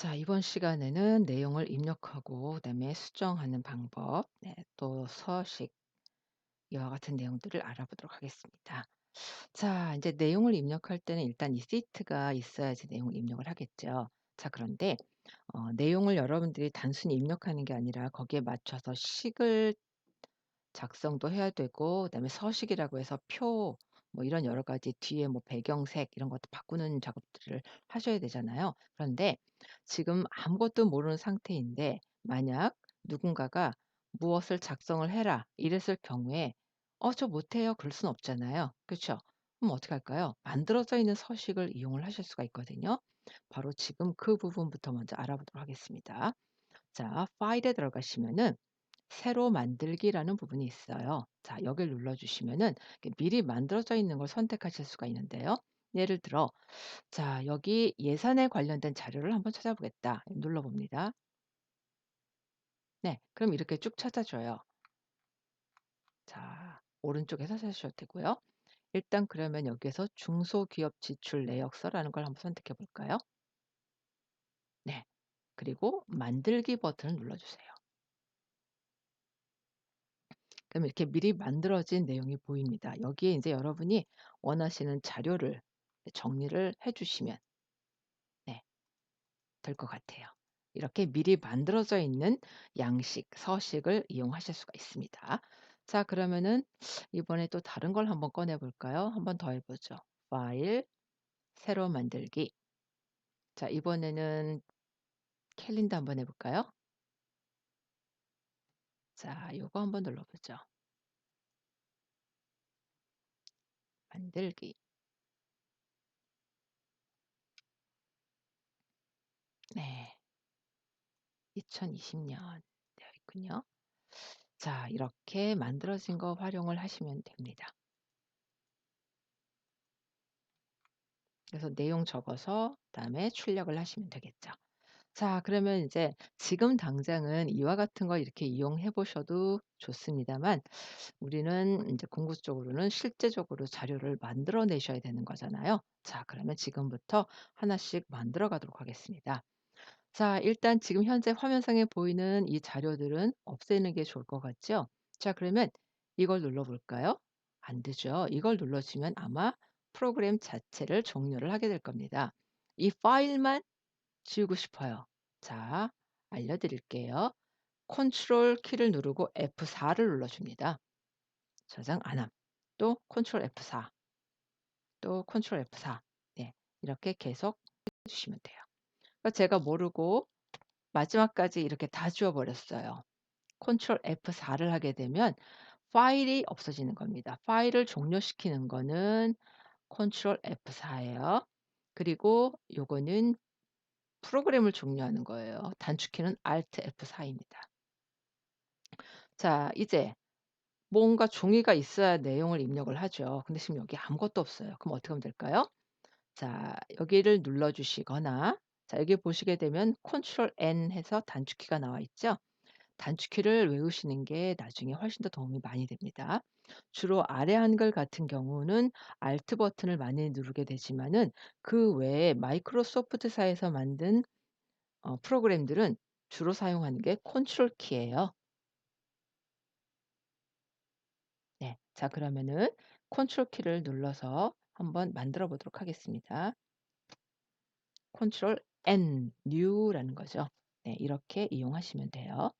자, 이번 시간에는 내용을 입력하고 그다음에 수정하는 방법, 또 서식 이와 같은 내용들을 알아보도록 하겠습니다. 자, 이제 내용을 입력할 때는 일단 이 시트가 있어야지 내용을 입력을 하겠죠. 자, 그런데 내용을 여러분들이 단순히 입력하는 게 아니라 거기에 맞춰서 식을 작성도 해야 되고 그다음에 서식이라고 해서 표 뭐 이런 여러 가지 뒤에 뭐 배경색 이런 것도 바꾸는 작업들을 하셔야 되잖아요. 그런데 지금 아무것도 모르는 상태인데 만약 누군가가 "무엇을 작성을 해라." 이랬을 경우에 저 못해요." 그럴 수는 없잖아요. 그쵸? 그럼 어떻게 할까요? 만들어져 있는 서식을 이용을 하실 수가 있거든요. 바로 지금 그 부분부터 먼저 알아보도록 하겠습니다. 자, 파일에 들어가시면은 새로 만들기라는 부분이 있어요. 자, 여기를 눌러 주시면은 이렇게 미리 만들어져 있는 걸 선택하실 수가 있는데요. 예를 들어 자, 여기 예산에 관련된 자료를 한번 찾아보겠다. 눌러 봅니다. 네. 그럼 이렇게 쭉 찾아 줘요. 자, 오른쪽에서 찾으셔도 되고요. 일단 그러면 여기에서 중소기업 지출 내역서라는 걸 한번 선택해 볼까요? 네. 그리고 만들기 버튼을 눌러 주세요. 그럼 이렇게 미리 만들어진 내용이 보입니다. 여기에 이제 여러분이 원하시는 자료를 정리를 해 주시면 네 될 것 같아요. 이렇게 미리 만들어져 있는 양식, 서식을 이용하실 수가 있습니다. 자, 그러면은 이번에 또 다른 걸 한번 꺼내 볼까요? 한번 더 해 보죠. 파일, 새로 만들기. 자, 이번에는 캘린더 한번 해 볼까요? 자, 요거 한번 눌러 보죠. 만들기. 네. 2020년 되어 있군요. 자, 이렇게 만들어진 거 활용을 하시면 됩니다. 그래서 내용 적어서 그다음에 출력을 하시면 되겠죠. 자, 그러면 이제 지금 당장은 이와 같은 걸 이렇게 이용해 보셔도 좋습니다만 우리는 이제 궁극적으로는 실제적으로 자료를 만들어 내셔야 되는 거잖아요. 자, 그러면 지금부터 하나씩 만들어 가도록 하겠습니다. 자, 일단 지금 현재 화면상에 보이는 이 자료들은 없애는 게 좋을 것 같죠? 자, 그러면 이걸 눌러 볼까요? 안 되죠. 이걸 눌러주면 아마 프로그램 자체를 종료를 하게 될 겁니다. 이 파일만 지우고 싶어요. 자, 알려드릴게요. 컨트롤 키를 누르고 F4를 눌러줍니다. 저장 안 함. 또 컨트롤 F4, 또 컨트롤 F4. 네, 이렇게 계속 해주시면 돼요. 그러니까 제가 모르고 마지막까지 이렇게 다 지워 버렸어요. 컨트롤 F4를 하게 되면 파일이 없어지는 겁니다. 파일을 종료시키는 거는 컨트롤 F4예요. 그리고 요거는 프로그램을 종료하는 거예요. 단축키는 Alt F4입니다. 자, 이제 뭔가 종이가 있어야 내용을 입력을 하죠. 근데 지금 여기 아무것도 없어요. 그럼 어떻게 하면 될까요? 자, 여기를 눌러 주시거나 자, 여기 보시게 되면 컨트롤 N 해서 단축키가 나와 있죠. 단축키를 외우시는 게 나중에 훨씬 더 도움이 많이 됩니다. 주로 아래 한글 같은 경우는 Alt 버튼을 많이 누르게 되지만은 그 외에 마이크로소프트사에서 만든 프로그램들은 주로 사용하는 게 컨트롤 키예요. 네. 자, 그러면은 컨트롤 키를 눌러서 한번 만들어 보도록 하겠습니다. 컨트롤 N New라는 거죠. 네. 이렇게 이용하시면 돼요.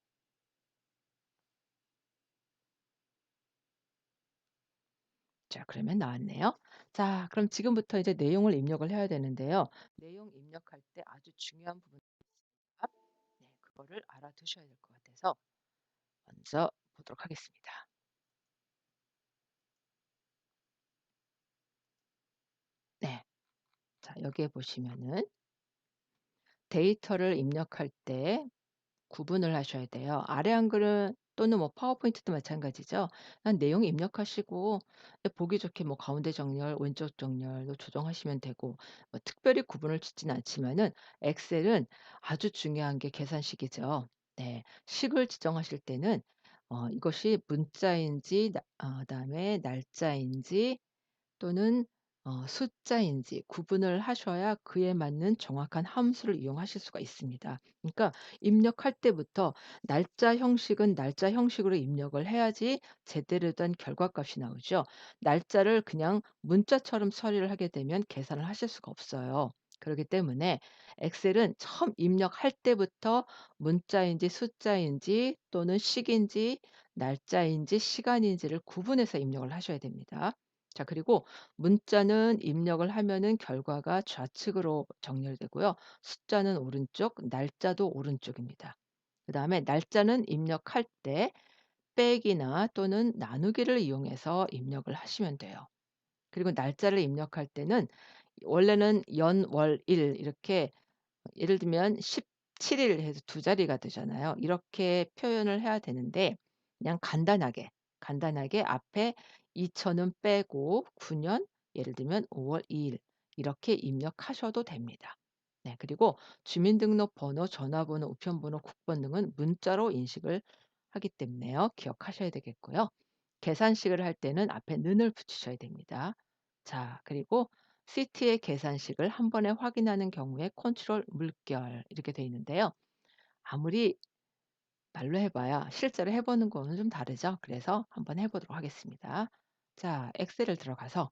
자, 그러면 나왔네요. 자, 그럼 지금부터 이제 내용을 입력을 해야 되는데요. 내용 입력할 때 아주 중요한 부분이 있습니다. 네. 그거를 알아두셔야 될 것 같아서 먼저 보도록 하겠습니다. 네. 자, 여기에 보시면은 데이터를 입력할 때 구분을 하셔야 돼요. 아래 한글은 또는 뭐 파워포인트도 마찬가지죠. 그냥 내용 입력하시고 보기 좋게 뭐 가운데 정렬, 왼쪽 정렬도 조정하시면 되고 뭐 특별히 구분을 짓지는 않지만은 엑셀은 아주 중요한 게 계산식이죠. 네. 식을 지정하실 때는 이것이 문자인지 그다음에 날짜인지 또는 숫자인지 구분을 하셔야 그에 맞는 정확한 함수를 이용하실 수가 있습니다. 그러니까 입력할 때부터 날짜 형식은 날짜 형식으로 입력을 해야지 제대로 된 결과값이 나오죠. 날짜를 그냥 문자처럼 처리를 하게 되면 계산을 하실 수가 없어요. 그렇기 때문에 엑셀은 처음 입력할 때부터 문자인지 숫자인지 또는 식인지 날짜인지 시간인지를 구분해서 입력을 하셔야 됩니다. 자, 그리고 문자는 입력을 하면은 결과가 좌측으로 정렬되고요. 숫자는 오른쪽, 날짜도 오른쪽입니다. 그다음에 날짜는 입력할 때 빼기나 또는 나누기를 이용해서 입력을 하시면 돼요. 그리고 날짜를 입력할 때는 원래는 연, 월, 일 이렇게 예를 들면 17일 해서 두 자리가 되잖아요. 이렇게 표현을 해야 되는데 그냥 간단하게 앞에 2000은 빼고 9년 예를 들면 5월 2일 이렇게 입력하셔도 됩니다. 네. 그리고 주민등록번호, 전화번호, 우편번호, 국번 등은 문자로 인식을 하기 때문에요. 기억하셔야 되겠고요. 계산식을 할 때는 앞에 는을 붙이셔야 됩니다. 자, 그리고 시트의 계산식을 한 번에 확인하는 경우에 컨트롤 물결 이렇게 돼 있는데요. 아무리 말로 해 봐야 실제로 해 보는 거는 좀 다르죠. 그래서 한번 해 보도록 하겠습니다. 자, 엑셀을 들어가서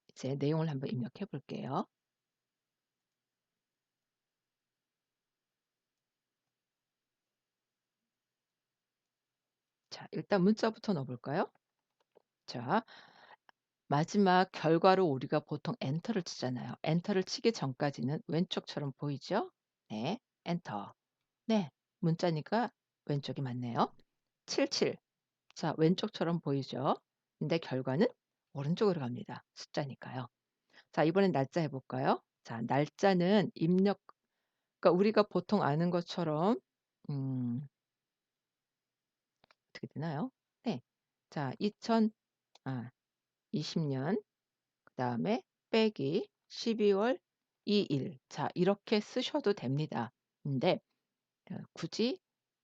이제 내용을 한번 입력해 볼게요. 자, 일단 문자부터 넣어 볼까요? 자, 마지막 결과로 우리가 보통 엔터를 치잖아요. 엔터를 치기 전까지는 왼쪽처럼 보이죠? 네. 엔터. 네. 문자니까 왼쪽이 맞네요. 77. 자, 왼쪽처럼 보이죠? 근데 결과는 오른쪽으로 갑니다. 숫자니까요. 자, 이번엔 날짜 해 볼까요? 자, 날짜는 입력 그러니까 우리가 보통 아는 것처럼 어떻게 되나요? 네. 자, 2000 아 20년 그다음에 빼기 12월 2일. 자, 이렇게 쓰셔도 됩니다. 근데 굳이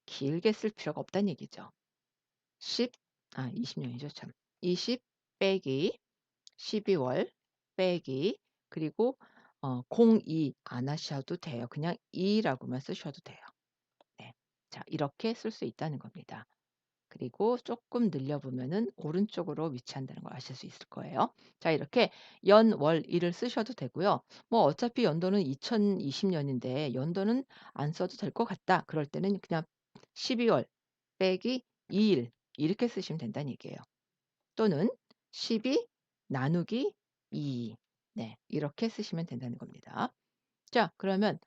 길게 쓸 필요가 없다는 얘기죠. 10 20 년이죠 참. 20 빼기 12월 빼기 그리고 02 안 하셔도 돼요. 그냥 2 라고만 쓰셔도 돼요. 네. 자, 이렇게 쓸 수 있다는 겁니다. 그리고 쪼끔 늘려 보면은 오른쪽으로 위치한다는 걸 아실 수 있을 거예요. 자, 이렇게 연, 월, 일을 쓰셔도 되고요. 뭐 어차피 연도는 2020 년인데 연도는 안 써도 될 것 같다. 그럴 때는 그냥 12월 빼기 2일 이렇게 쓰시면 된다는 얘기예요. 또는 12 나누기 2 네. 이렇게 쓰시면 된다는 겁니다. 자, 그러면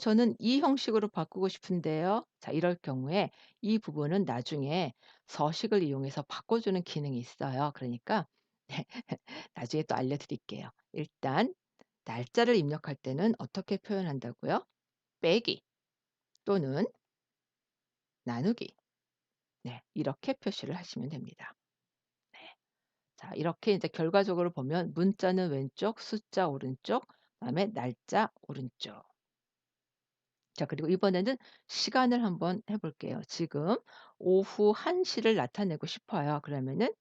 저는 이 형식으로 바꾸고 싶은데요." 자, 이럴 경우에 이 부분은 나중에 서식을 이용해서 바꿔주는 기능이 있어요. 그러니까 네 나중에 또 알려드릴게요. 일단 날짜를 입력할 때는 어떻게 표현한다고요? 빼기 또는 나누기. 네. 이렇게 표시를 하시면 됩니다. 네. 자, 이렇게 이제 결과적으로 보면 문자는 왼쪽, 숫자 오른쪽, 그다음에 날짜 오른쪽. 자, 그리고 이번에는 시간을 한번 해 볼게요. 지금 오후 1 시를 나타내고 싶어요. 그러면은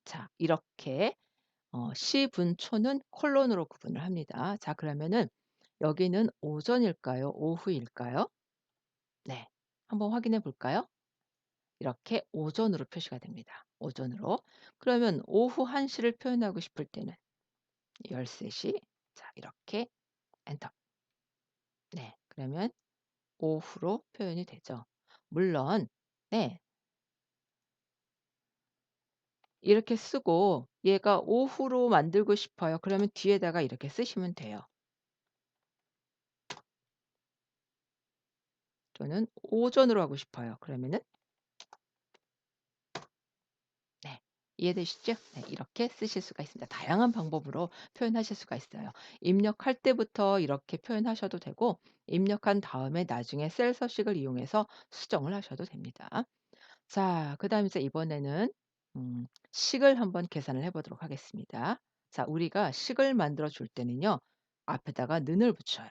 자, 이렇게 시, 분, 초는 콜론으로 구분을 합니다. 자, 그러면은 여기는 오전일까요? 오후일까요? 네. 한번 확인해 볼까요? 이렇게 오전으로 표시가 됩니다. 오전으로. 그러면 오후 1 시를 표현하고 싶을 때는 13 시. 자, 이렇게 엔터. 네. 그러면 오후로 표현이 되죠. 물론 네. 이렇게 쓰고 얘가 오후로 만들고 싶어요. 그러면 뒤에다가 이렇게 쓰시면 돼요. 또는 오전으로 하고 싶어요. 그러면은 네. 이해되시죠? 네. 이렇게 쓰실 수가 있습니다. 다양한 방법으로 표현하실 수가 있어요. 입력할 때부터 이렇게 표현하셔도 되고 입력한 다음에 나중에 셀 서식을 이용해서 수정을 하셔도 됩니다. 자, 그다음에 이제 이번에는 식을 한번 계산을 해 보도록 하겠습니다. 자, 우리가 식을 만들어 줄 때는요. 앞에다가 는을 붙여요.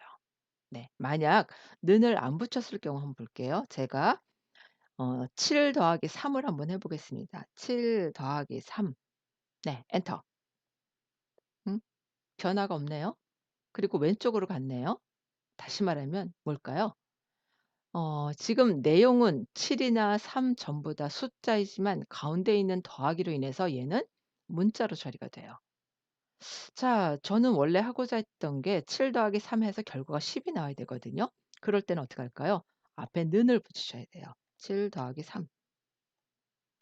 네. 만약 는을 안 붙였을 경우 한번 볼게요. 제가 7 더하기 3을 한번 해 보겠습니다. 7 더하기 3. 네. 엔터. 변화가 없네요. 그리고 왼쪽으로 갔네요. 다시 말하면 뭘까요? 지금 내용은 7 이나 3 전부 다 숫자이지만 가운데 있는 더하기로 인해서 얘는 문자로 처리가 돼요. 자, 저는 원래 하고자 했던 게 7 더하기 3 해서 결과가 10이 나와야 되거든요. 그럴 때는 어떻게 할까요? 앞에 는을 붙이셔야 돼요. 7 더하기 3.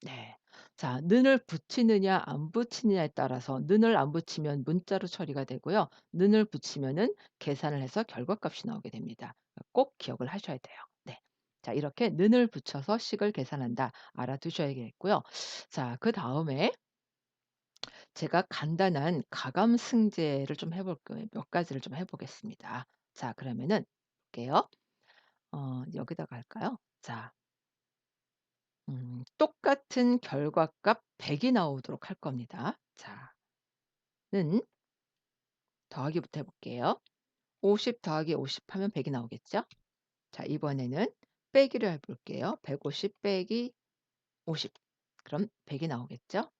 네. 자, 는을 붙이느냐 안 붙이느냐에 따라서 는을 안 붙이면 문자로 처리가 되고요. 는을 붙이면은 계산을 해서 결과값이 나오게 됩니다. 꼭 기억을 하셔야 돼요. 네. 자, 이렇게 는을 붙여서 식을 계산한다. 알아두셔야겠고요. 자, 그다음에 제가 간단한 가감 승제를 좀 해볼 거예요. 몇 가지를 좀 해 보겠습니다. 자, 그러면은 볼게요. 여기다가 할까요? 자, 똑같은 결과값 100이 나오도록 할 겁니다. 자, 는 더하기부터 해 볼게요. 50 더하기 50 하면 100이 나오겠죠? 자, 이번에는 빼기를 해 볼게요. 150 빼기 50. 그럼 100이 나오겠죠?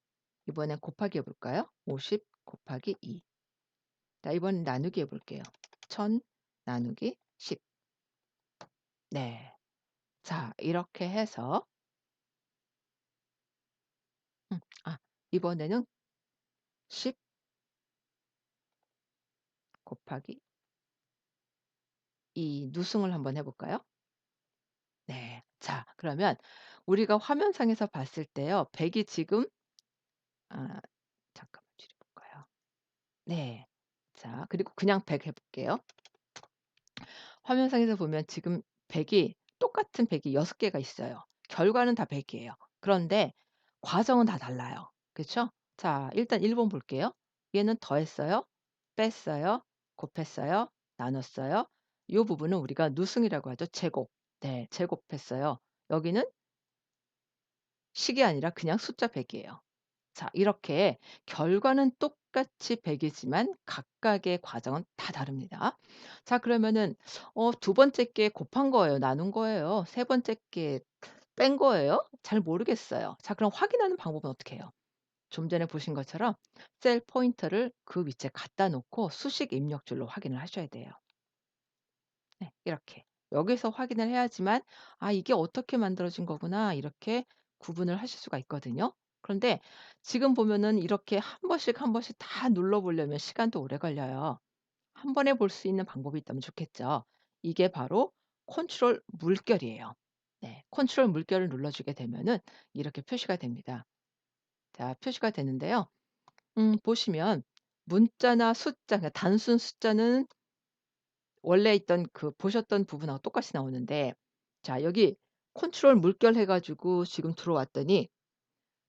이번엔 곱하기 해 볼까요? 50 곱하기 2. 자, 이번엔 나누기 해 볼게요. 1000 나누기 10. 네. 자, 이렇게 해서 음 아 이번에는 10 곱하기 2 누승을 한번 해 볼까요? 네. 자, 그러면 우리가 화면상에서 봤을 때요. 100이 지금 아 잠깐만 줄여 볼까요? 네. 자, 그리고 그냥 100 해 볼게요. 화면상에서 보면 지금 100이 똑같은 100이 6 개가 있어요. 결과는 다 100 이에요. 그런데 과정은 다 달라요. 그쵸? 자, 일단 1번 볼게요. 얘는 더했어요. 뺐어요. 곱했어요. 나눴어요. 요 부분은 우리가 누승이라고 하죠. 제곱. 네. 제곱했어요. 여기는 식이 아니라 그냥 숫자 100 이에요. 자, 이렇게 결과는 똑같이 100 이지만 각각의 과정은 다 다릅니다. 자, 그러면은 두 번째 게 곱한 거예요? 나눈 거예요? 세 번째 게 뺀 거예요? 잘 모르겠어요. 자, 그럼 확인하는 방법은 어떻게 해요? 좀 전에 보신 것처럼 셀 포인터를 그 위치에 갖다 놓고 수식 입력줄로 확인을 하셔야 돼요. 네. 이렇게. 여기서 확인을 해야지만 '아, 이게 어떻게 만들어진 거구나.' 이렇게 구분을 하실 수가 있거든요. 그런데 지금 보면은 이렇게 한 번씩 한 번씩 다 눌러 보려면 시간도 오래 걸려요. 한 번에 볼 수 있는 방법이 있다면 좋겠죠. 이게 바로 컨트롤 물결이에요. 네. 컨트롤 물결을 눌러 주게 되면은 이렇게 표시가 됩니다. 자, 표시가 되는데요. 보시면 문자나 숫자, 그러니까 단순 숫자는 원래 있던 그 보셨던 부분하고 똑같이 나오는데, 자, 여기 컨트롤 물결 해 가지고 지금 들어왔더니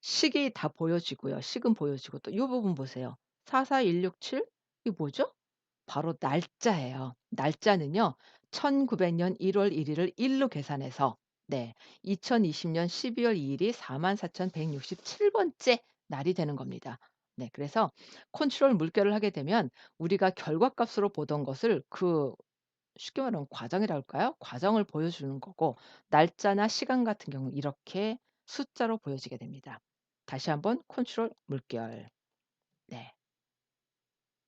식이 다 보여지고요. 식은 보여지고 또 요 부분 보세요. 44167 이게 뭐죠? 바로 날짜예요. 날짜는요. 1900년 1월 1 일을 1로 계산해서, 네, 2020년 12월 2 일이 44,167 번째 날이 되는 겁니다. 네, 그래서 컨트롤 물결을 하게 되면 우리가 결과값으로 보던 것을 쉽게 말하면 과정이라 할까요? 과정을 보여주는 거고, 날짜나 시간 같은 경우 이렇게 숫자로 보여지게 됩니다. 다시 한번 컨트롤 물결. 네.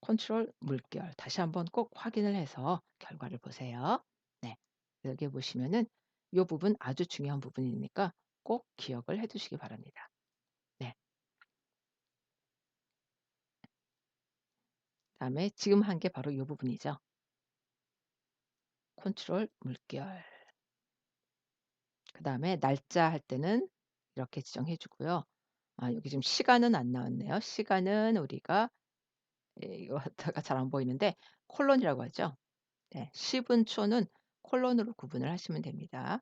컨트롤 물결. 다시 한번 꼭 확인을 해서 결과를 보세요. 네. 여기 보시면은 요 부분 아주 중요한 부분이니까 꼭 기억을 해 두시기 바랍니다. 네. 그다음에 지금 한 게 바로 요 부분이죠. 컨트롤 물결. 그다음에 날짜 할 때는 이렇게 지정해 주고요. 여기 지금 시간은 안 나왔네요. 시간은 우리가 이거 갖다가 잘 안 보이는데 콜론이라고 하죠. 네. 10분 초는 콜론으로 구분을 하시면 됩니다.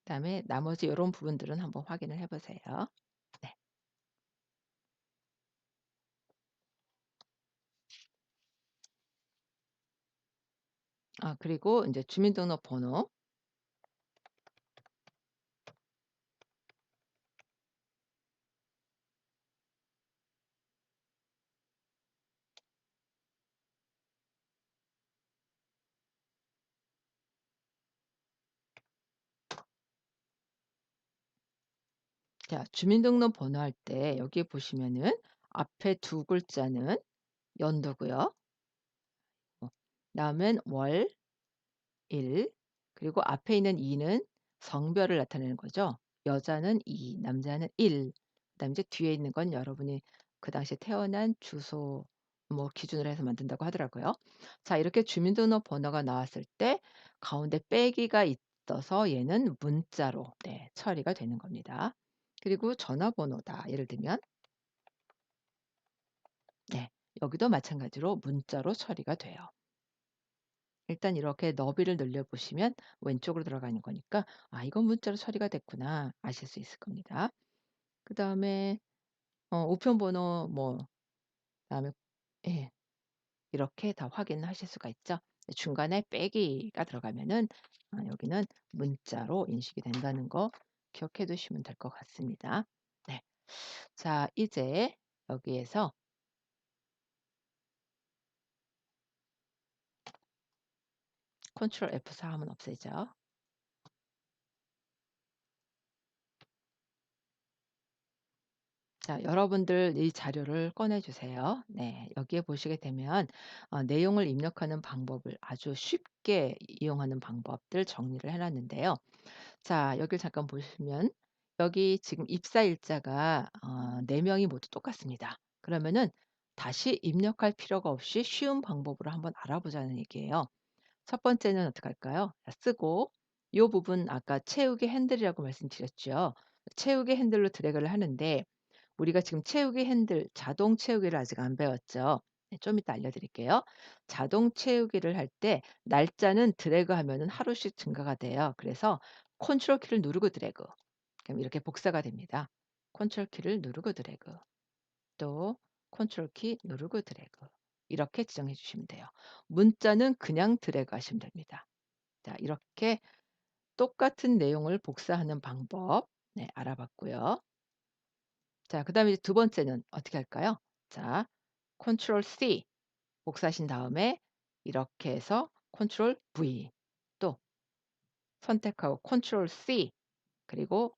그다음에 나머지 요런 부분들은 한번 확인을 해 보세요. 네. 그리고 인제 주민등록번호. 자, 주민등록번호 할 때 여기에 보시면은 앞에 두 글자는 연도고요. 다음엔 월, 일, 그리고 앞에 있는 이는 성별을 나타내는 거죠. 여자는 이, 남자는 일. 그다음에 이제 뒤에 있는 건 여러분이 그 당시에 태어난 주소 뭐 기준으로 해서 만든다고 하더라고요. 자, 이렇게 주민등록 번호가 나왔을 때 가운데 빼기가 있어서 얘는 문자로 네 처리가 되는 겁니다. 그리고 전화번호다. 예를 들면 네 여기도 마찬가지로 문자로 처리가 돼요. 일단 이렇게 너비를 늘려 보시면 왼쪽으로 들어가는 거니까 '아 이건 문자로 처리가 됐구나.' 아실 수 있을 겁니다. 그다음에 우편번호 뭐 그다음에 예 이렇게 다 확인하실 수가 있죠. 중간에 빼기가 들어가면은 여기는 문자로 인식이 된다는 거 기억해 두시면 될 것 같습니다. 네. 자 이제 여기에서 컨트롤 F4 하면 없애죠. 자, 여러분들 이 자료를 꺼내 주세요. 네. 여기에 보시게 되면 내용을 입력하는 방법을 아주 쉽게 이용하는 방법들 정리를 해 놨는데요. 자, 여기를 잠깐 보시면 여기 지금 입사일자가 4 명이 모두 똑같습니다. 그러면은 다시 입력할 필요가 없이 쉬운 방법으로 한번 알아보자는 얘기예요. 첫 번째는 어떻게 할까요? 자, 쓰고 요 부분 아까 채우기 핸들이라고 말씀드렸죠. 채우기 핸들로 드래그를 하는데 우리가 지금 채우기 핸들 자동 채우기를 아직 안 배웠죠. 네, 좀 이따 알려드릴게요. 자동 채우기를 할 때 날짜는 드래그하면은 하루씩 증가가 돼요. 그래서 컨트롤 키를 누르고 드래그. 그럼 이렇게 복사가 됩니다. 컨트롤 키를 누르고 드래그. 또 컨트롤 키 누르고 드래그. 이렇게 지정해 주시면 돼요. 문자는 그냥 드래그 하시면 됩니다. 자, 이렇게 똑같은 내용을 복사하는 방법 네, 알아봤고요. 자, 그다음에 이제 두 번째는 어떻게 할까요? 자, 컨트롤 C 복사하신 다음에 이렇게 해서 컨트롤 V 또 선택하고 컨트롤 C 그리고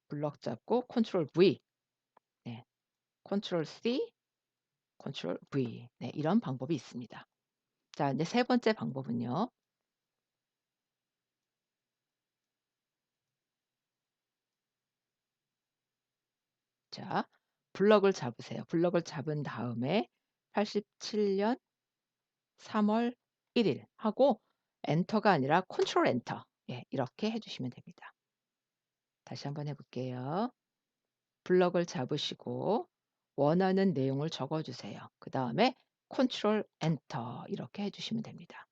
블럭 잡고 컨트롤 V 네. 컨트롤 C, 컨트롤 V 네, 이런 방법이 있습니다. 자, 이제 세 번째 방법은요. 자, 블럭을 잡으세요. 블럭을 잡은 다음에 87년 3월 1일 하고 엔터가 아니라 컨트롤 엔터. 예, 이렇게 해 주시면 됩니다. 다시 한번 해 볼게요. 블럭을 잡으시고 원하는 내용을 적어 주세요. 그다음에 컨트롤 엔터 이렇게 해 주시면 됩니다.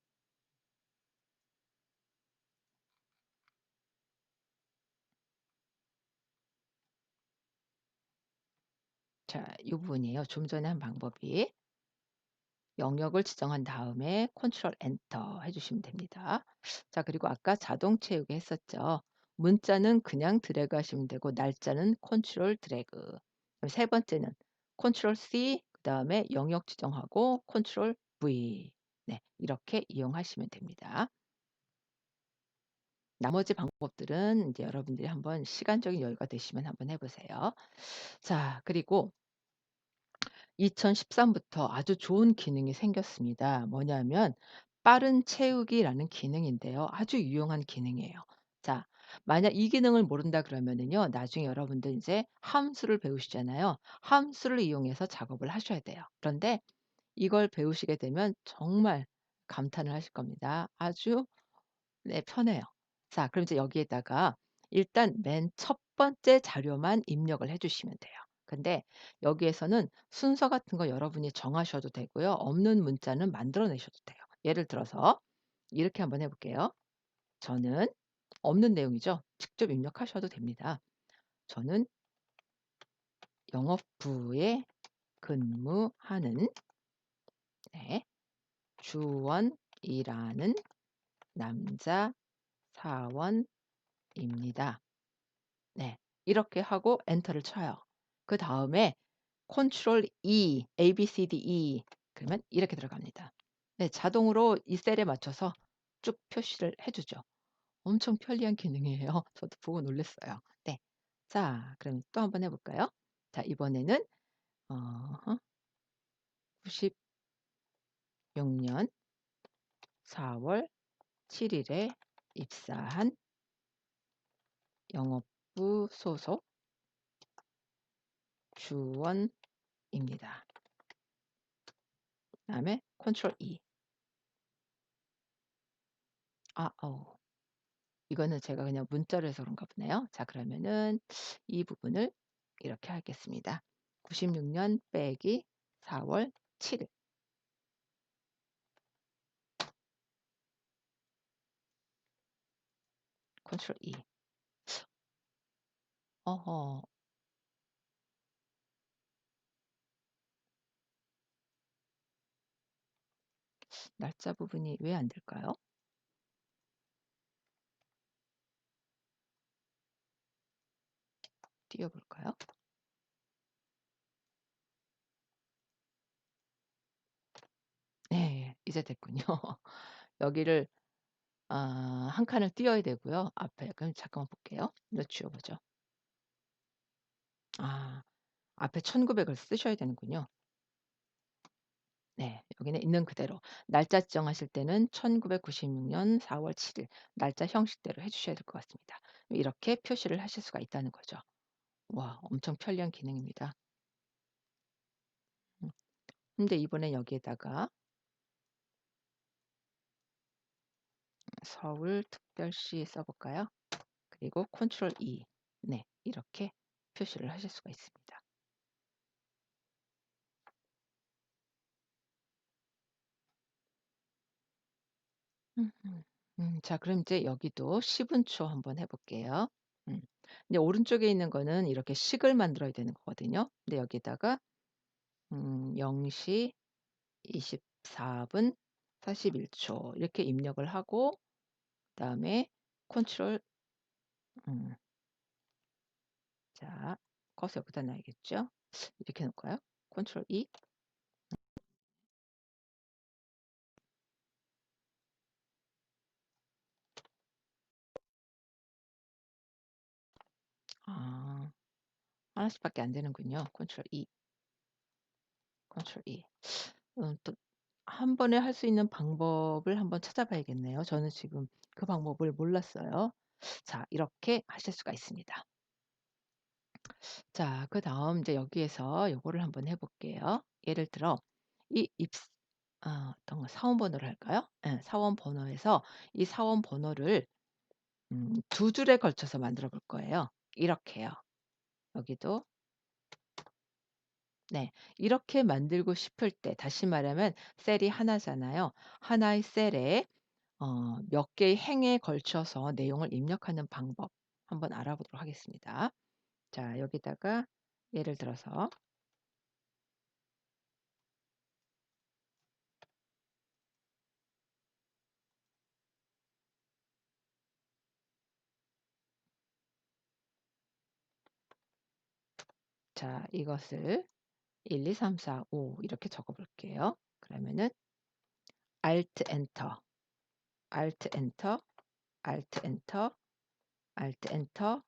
자, 이 부분이에요. 좀 전에 한 방법이 영역을 지정한 다음에 컨트롤 엔터 해 주시면 됩니다. 자, 그리고 아까 자동 채우기 했었죠. 문자는 그냥 드래그 하시면 되고 날짜는 컨트롤 드래그. 그럼 세 번째는 컨트롤 C 그다음에 영역 지정하고 컨트롤 V. 네, 이렇게 이용하시면 됩니다. 나머지 방법들은 이제 여러분들이 한번 시간적인 여유가 되시면 한번 해 보세요. 자, 그리고 2013 부터 아주 좋은 기능이 생겼습니다. 뭐냐면 빠른 채우기라는 기능인데요. 아주 유용한 기능이에요. 자, 만약 이 기능을 모른다 그러면은요. 나중에 여러분들 이제 함수를 배우시잖아요. 함수를 이용해서 작업을 하셔야 돼요. 그런데 이걸 배우시게 되면 정말 감탄을 하실 겁니다. 아주 네 편해요. 자, 그럼 이제 여기에다가 일단 맨 첫 번째 자료만 입력을 해 주시면 돼요. 근데 여기에서는 순서 같은 거 여러분이 정하셔도 되고요. 없는 문자는 만들어 내셔도 돼요. 예를 들어서 이렇게 한번 해 볼게요. 저는 없는 내용이죠. 직접 입력하셔도 됩니다. 저는 영업부에 근무하는 네, 주원이라는 남자 사원입니다. 네. 이렇게 하고 엔터를 쳐요. 그다음에 컨트롤 E, ABCDE 그러면 이렇게 들어갑니다. 네. 자동으로 이 셀에 맞춰서 쭉 표시를 해 주죠. 엄청 편리한 기능이에요. 저도 보고 놀랐어요. 네. 자, 그럼 또 한번 해 볼까요? 자, 이번에는 96년 4월 7 일에 입사한 영업부 소속 주원입니다. 그다음에 컨트롤 E. 이거는 제가 그냥 문자로 해서 그런가 보네요. 자, 그러면은 이 부분을 이렇게 하겠습니다. 96년 빼기 4월 7 일. 컨트롤 E. 어허. 날짜 부분이 왜 안 될까요? 띄워 볼까요? 네. 이제 됐군요. 여기를 한 칸을 띄워야 되고요. 앞에 그럼 잠깐만 볼게요. 이거 지워 보죠. 아, 앞에 1900을 쓰셔야 되는군요. 네. 여기는 있는 그대로 날짜 지정하실 때는 1996년 4월 7일 날짜 형식대로 해 주셔야 될 것 같습니다. 이렇게 표시를 하실 수가 있다는 거죠. 와, 엄청 편리한 기능입니다. 음. 근데 이번엔 여기에다가 서울특별시 써 볼까요? 그리고 컨트롤 E. 네. 이렇게 표시를 하실 수가 있습니다. 음음. 자, 그럼 이제 여기도 시분초 한번 해 볼게요. 음. 근데 오른쪽에 있는 거는 이렇게 식을 만들어야 되는 거거든요. 근데 여기다가 0시 24분 41초 이렇게 입력을 하고 그다음에 컨트롤 음 자, 커서 여기다 놔야겠죠? 이렇게 놓을까요? 컨트롤 E. 아, 하나씩 밖에 안 되는군요. 컨트롤 E, 컨트롤 E. 또 한 번에 할 수 있는 방법을 한번 찾아봐야겠네요. 저는 지금 그 방법을 몰랐어요. 자, 이렇게 하실 수가 있습니다. 자, 그다음 이제 여기에서 요거를 한번 해 볼게요. 예를 들어 이 어떤 거 사원 번호를 할까요? 예. 사원 번호에서 이 사원 번호를 두 줄에 걸쳐서 만들어 볼 거예요. 이렇게요. 여기도 네. 이렇게 만들고 싶을 때 다시 말하면 셀이 하나잖아요. 하나의 셀에 몇 개의 행에 걸쳐서 내용을 입력하는 방법 한번 알아보도록 하겠습니다. 자, 여기다가 예를 들어서 자, 이것을 1, 2, 3, 4, 5 이렇게 적어 볼게요. 그러면은 Alt 엔터, Alt 엔터, Alt 엔터, Alt 엔터,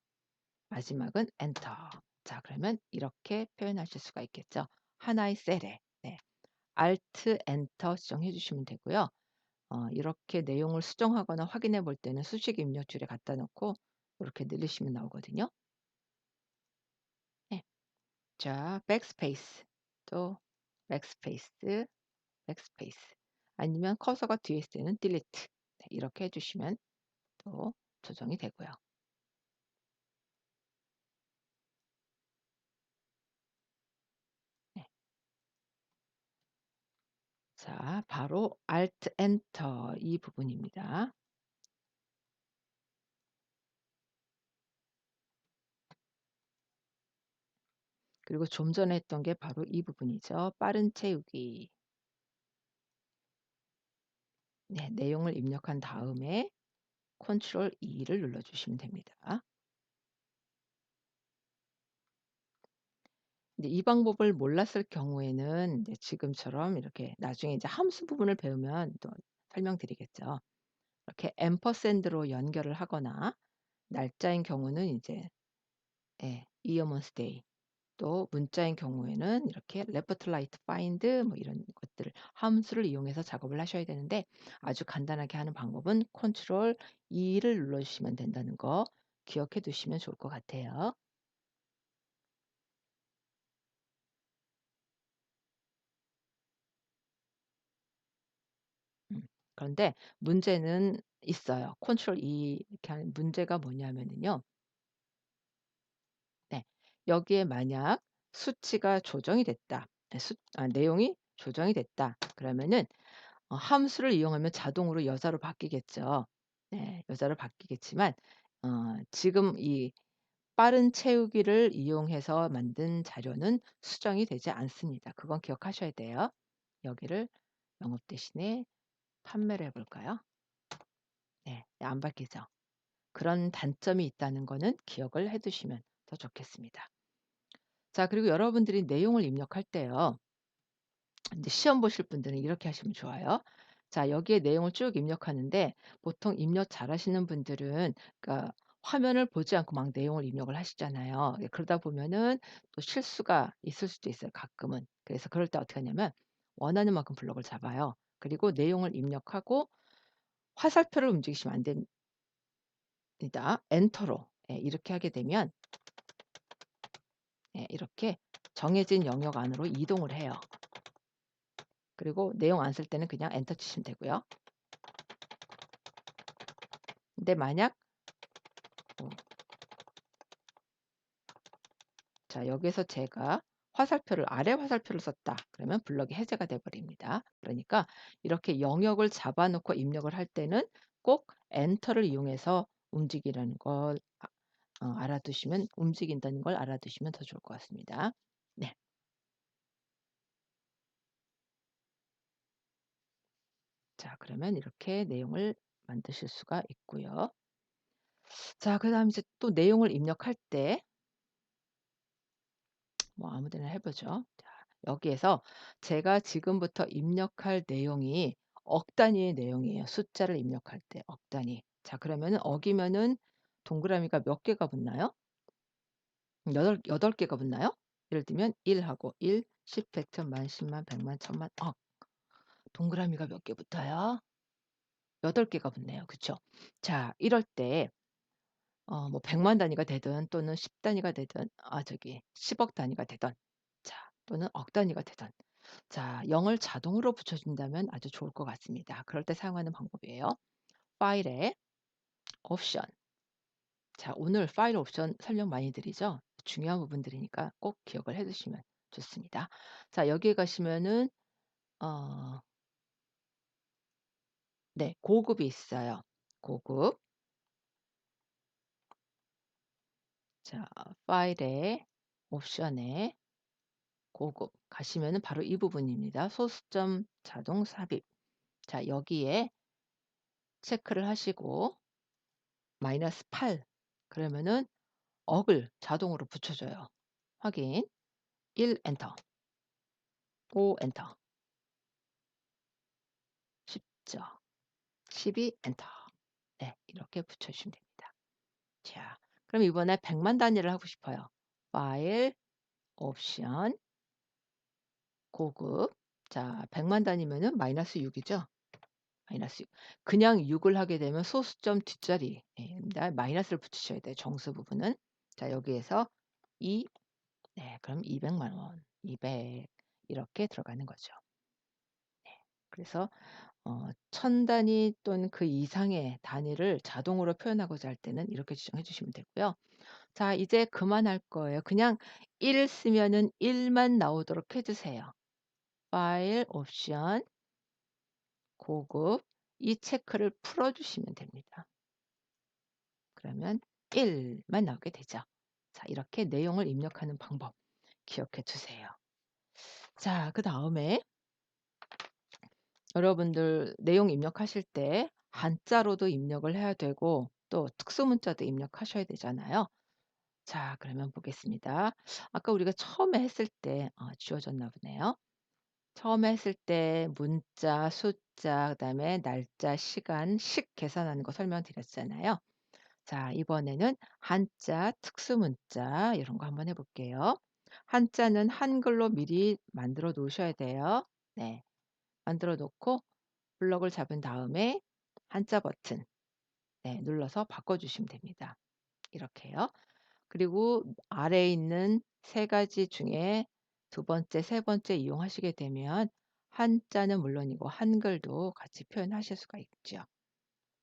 마지막은 엔터. 자, 그러면 이렇게 표현하실 수가 있겠죠. 하나의 셀에. 네. Alt 엔터 수정해 주시면 되고요. 이렇게 내용을 수정하거나 확인해 볼 때는 수식 입력줄에 갖다 놓고 이렇게 누르시면 나오거든요. 네. 자, 백스페이스 또 백스페이스, 백스페이스 아니면 커서가 뒤에 있을 때는 딜리트 네, 이렇게 해 주시면 또 조정이 되고요. 네. 자, 바로 Alt 엔터 이 부분입니다. 그리고 좀 전에 했던 게 바로 이 부분이죠. 빠른 채우기. 네. 내용을 입력한 다음에 컨트롤 E를 눌러 주시면 됩니다. 근데 이 방법을 몰랐을 경우에는 이제 지금처럼 이렇게 나중에 이제 함수 부분을 배우면 또 설명드리겠죠. 이렇게 앰퍼샌드로 연결을 하거나 날짜인 경우는 이제 예. 이어몬스 데이. 또 문자인 경우에는 이렇게 레프트 라이트 파인드 뭐 이런 것들을 함수를 이용해서 작업을 하셔야 되는데 아주 간단하게 하는 방법은 컨트롤 E를 눌러 주시면 된다는 거 기억해 두시면 좋을 것 같아요. 음. 그런데 문제는 있어요. 컨트롤 E 이렇게 하는 문제가 뭐냐면은요. 네. 여기에 만약 수치가 조정이 됐다. 내용이 조정이 됐다. 그러면은 함수를 이용하면 자동으로 여자로 바뀌겠죠. 네. 여자로 바뀌겠지만 지금 이 빠른 채우기를 이용해서 만든 자료는 수정이 되지 않습니다. 그건 기억하셔야 돼요. 여기를 영업 대신에 판매를 해 볼까요? 네. 안 바뀌죠. 그런 단점이 있다는 거는 기억을 해 두시면 더 좋겠습니다. 자 그리고 여러분들이 내용을 입력할 때요. 인제 시험 보실 분들은 이렇게 하시면 좋아요. 자 여기에 내용을 쭉 입력하는데 보통 입력 잘하시는 분들은 그러니까 화면을 보지 않고 막 내용을 입력을 하시잖아요. 예 그러다 보면은 또 실수가 있을 수도 있어요 가끔은. 그래서 그럴 때 어떻게 하냐면 원하는 만큼 블록을 잡아요. 그리고 내용을 입력하고 화살표를 움직이시면 안 됩니다. 엔터로 이렇게 하게 되면 이렇게 정해진 영역 안으로 이동을 해요. 그리고 내용 안 쓸 때는 그냥 엔터 치시면 되고요. 근데 만약 어 자 여기에서 제가 화살표를 아래 화살표를 썼다. 그러면 블럭이 해제가 돼 버립니다. 그러니까 이렇게 영역을 잡아 놓고 입력을 할 때는 꼭 엔터를 이용해서 움직이라는 걸 알아두시면 움직인다는 걸 알아두시면 더 좋을 것 같습니다. 네. 자 그러면 이렇게 내용을 만드실 수가 있고요. 자 그다음에 이제 또 내용을 입력할 때 뭐 아무 데나 해 보죠. 자 여기에서 제가 지금부터 입력할 내용이 억 단위의 내용이에요. 숫자를 입력할 때 억 단위. 자 그러면은 억이면은 동그라미가 몇 개가 붙나요? 여덟 개가 붙나요? 예를 들면 1 하고 1, 10, 100, 1000, 10,000, 100,000, 10,000,000, 억. 동그라미가 몇 개 붙어요? 8개가 붙네요. 그쵸? 자 이럴 때 뭐 100만 단위가 되든 또는 10 단위가 되든 저기 10억 단위가 되든 자 또는 억 단위가 되든 자 0을 자동으로 붙여 준다면 아주 좋을 것 같습니다. 그럴 때 사용하는 방법이에요. 파일에 옵션. 자 오늘 파일 옵션 설명 많이 드리죠. 중요한 부분들이니까 꼭 기억을 해 두시면 좋습니다. 자 여기에 가시면은 어 네 고급이 있어요. 고급. 자 파일에 옵션에 고급 가시면은 바로 이 부분입니다. 소수점 자동 삽입. 자 여기에 체크를 하시고 마이너스 8 그러면은 억을 자동으로 붙여 줘요. 확인. 1 엔터. 5 엔터. 10죠. 12 엔터. 네. 이렇게 붙여 주시면 됩니다. 자 그럼 이번에 100만 단위를 하고 싶어요. 파일, 옵션, 고급. 자 100만 단위면은 마이너스 6 이죠. 마이너스 6. 그냥 6을 하게 되면 소수점 뒷자리 입니다. 마이너스를 붙이셔야 돼요, 정수 부분은. 자 여기에서 2 네 그럼 2 0 0만 원, 200 이렇게 들어가는 거죠. 그래서 1000 단위 또는 그 이상의 단위를 자동으로 표현하고자 할 때는 이렇게 지정해 주시면 되고요. 자 이제 그만할 거예요. 그냥 1 쓰면은 1만 나오도록 해 주세요. 파일, 옵션, 고급 이 체크를 풀어 주시면 됩니다. 그러면 1만 나오게 되죠. 자 이렇게 내용을 입력하는 방법 기억해 두세요. 자 그다음에 여러분들 내용 입력하실 때 한자로도 입력을 해야 되고 또 특수 문자도 입력하셔야 되잖아요. 자 그러면 보겠습니다. 아까 우리가 처음에 했을 때 지워졌나 보네요. 처음에 했을 때 문자, 숫자 그다음에 날짜, 시간, 식 계산하는 거 설명드렸잖아요. 자, 이번에는 한자, 특수문자 이런 거 한번 해 볼게요. 한자는 한글로 미리 만들어 놓으셔야 돼요. 네. 만들어 놓고 블럭을 잡은 다음에 한자 버튼 눌러서 바꿔 주시면 됩니다. 이렇게요. 그리고 아래에 있는 세 가지 중에 두 번째, 세 번째 이용하시게 되면 한자는 물론이고 한글도 같이 표현하실 수가 있죠.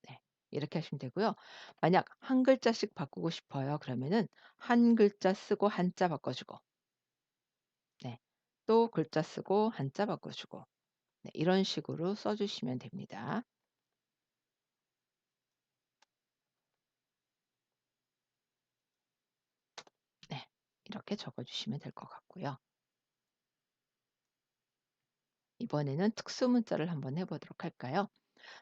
네. 이렇게 하시면 되고요. 만약 한 글자씩 바꾸고 싶어요. 그러면은 한 글자 쓰고 한자 바꿔 주고 네. 또 글자 쓰고 한자 바꿔 주고 이런 식으로 써 주시면 됩니다. 네. 이렇게 적어 주시면 될 것 같고요. 이번에는 특수문자를 한번 해 보도록 할까요?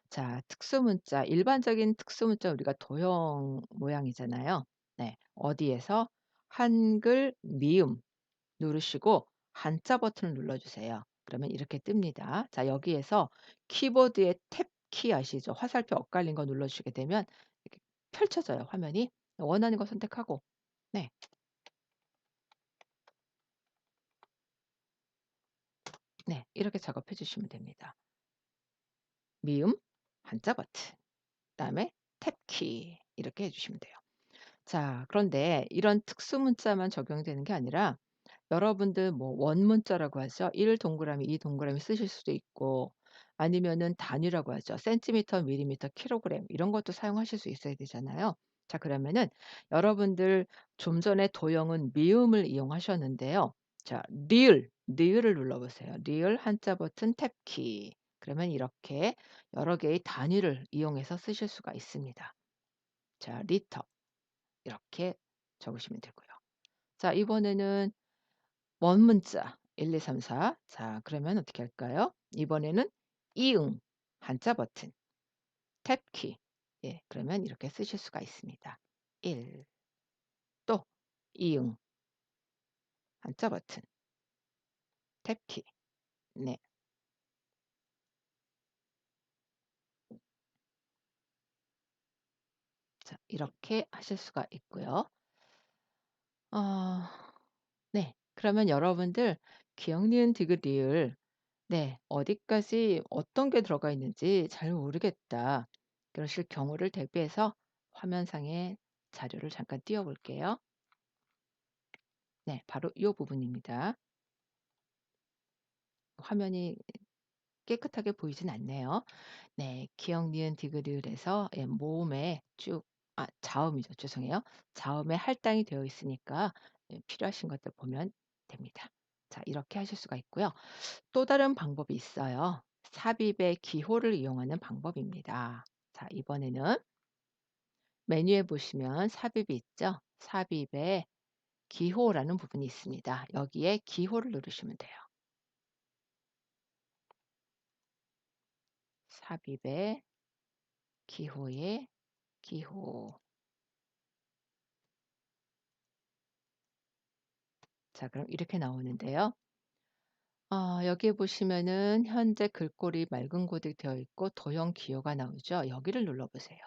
자, 특수문자 일반적인 특수문자 우리가 도형 모양이잖아요. 네. 어디에서 한글 미음 누르시고 한자 버튼을 눌러 주세요. 그러면 이렇게 뜹니다. 자, 여기에서 키보드의 탭 키 아시죠? 화살표 엇갈린 거 눌러 주시게 되면 이렇게 펼쳐져요, 화면이. 원하는 거 선택하고 네. 네. 이렇게 작업해 주시면 됩니다. 미음 한자 버튼 그다음에 탭 키 이렇게 해 주시면 돼요. 자, 그런데 이런 특수 문자만 적용되는 게 아니라 여러분들 뭐 원문자라고 하죠. 1 동그라미 2 동그라미 쓰실 수도 있고 아니면은 단위라고 하죠. 센티미터, 밀리미터, 킬로그램 이런 것도 사용하실 수 있어야 되잖아요. 자, 그러면은 여러분들 좀 전에 도형은 미음을 이용하셨는데요. 자, 리을을 눌러 보세요. 리을 한자 버튼 탭키. 그러면 이렇게 여러 개의 단위를 이용해서 쓰실 수가 있습니다. 자, 리터 이렇게 적으시면 되고요. 자, 이번에는 원문자 1, 2, 3, 4. 자, 그러면 어떻게 할까요? 이번에는 이응 한자 버튼 탭키. 예, 그러면 이렇게 쓰실 수가 있습니다. 1 또 이응 한자 버튼 탭키. 네. 자, 이렇게 하실 수가 있고요. 어 네. 그러면 여러분들 기억, 니은, 디귿, 리을 어디까지 어떤 게 들어가 있는지 잘 모르겠다. 그러실 경우를 대비해서 화면상에 자료를 잠깐 띄워 볼게요. 네. 바로 이 부분입니다. 화면이 깨끗하게 보이진 않네요. 네. 기억, 니은, 디귿, 리을에서 모음에 쭉 자음이죠. 죄송해요. 자음에 할당이 되어 있으니까 필요하신 것들 보면 됩니다. 자, 이렇게 하실 수가 있고요. 또 다른 방법이 있어요. 삽입의 기호를 이용하는 방법입니다. 자, 이번에는 메뉴에 보시면 삽입이 있죠. 삽입에 기호라는 부분이 있습니다. 여기에 기호를 누르시면 돼요. 삽입의 기호에 기호. 자, 그럼 이렇게 나오는데요. 여기에 보시면은 현재 글꼴이 맑은 곳에 되어 있고 도형 기호가 나오죠. 여기를 눌러 보세요.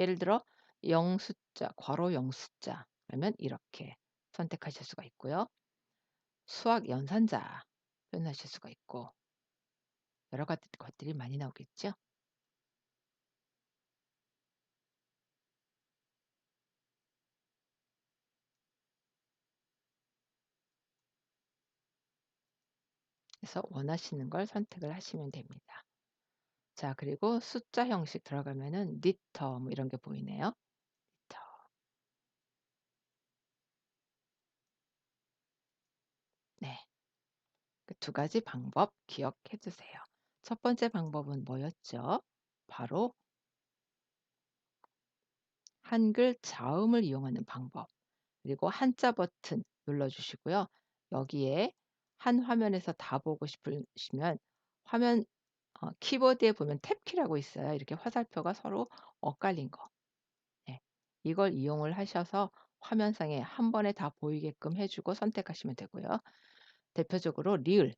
예를 들어 0 숫자, 괄호 0 숫자 그러면 이렇게 선택하실 수가 있고요. 수학 연산자 표현하실 수가 있고 여러 가지 것들이 많이 나오겠죠. 그래서 원하시는 걸 선택을 하시면 됩니다. 자, 그리고 숫자 형식 들어가면은 리터 뭐 이런 게 보이네요. 리터. 네. 그 두 가지 방법 기억해 두세요. 첫 번째 방법은 뭐였죠? 바로 한글 자음을 이용하는 방법. 그리고 한자 버튼 눌러 주시고요. 여기에 한 화면에서 다 보고 싶으시면 화면 키보드에 보면 탭키라고 있어요. 이렇게 화살표가 서로 엇갈린 거. 네. 이걸 이용을 하셔서 화면상에 한 번에 다 보이게끔 해 주고 선택하시면 되고요. 대표적으로 리을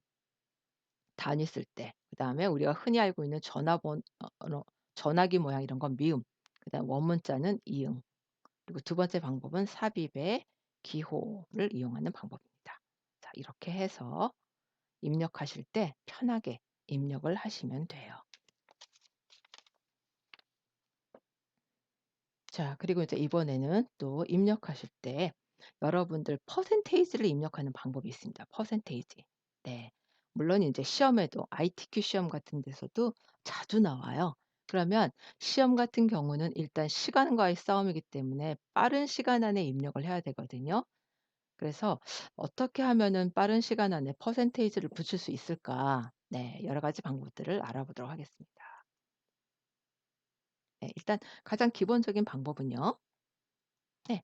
단위 쓸 때 그다음에 우리가 흔히 알고 있는 전화기 모양 이런 건 미음 그다음 원문자는 이응 그리고 두 번째 방법은 삽입의 기호를 이용하는 방법입니다. 자, 이렇게 해서 입력하실 때 편하게 입력을 하시면 돼요. 자, 그리고 이제 이번에는 또 입력하실 때 여러분들 퍼센테이지를 입력하는 방법이 있습니다. 퍼센테이지. 네. 물론 이제 시험에도 ITQ 시험 같은 데서도 자주 나와요. 그러면 시험 같은 경우는 일단 시간과의 싸움이기 때문에 빠른 시간 안에 입력을 해야 되거든요. 그래서 어떻게 하면은 빠른 시간 안에 퍼센테이지를 붙일 수 있을까? 네, 여러 가지 방법들을 알아보도록 하겠습니다. 네, 일단 가장 기본적인 방법은요. 네.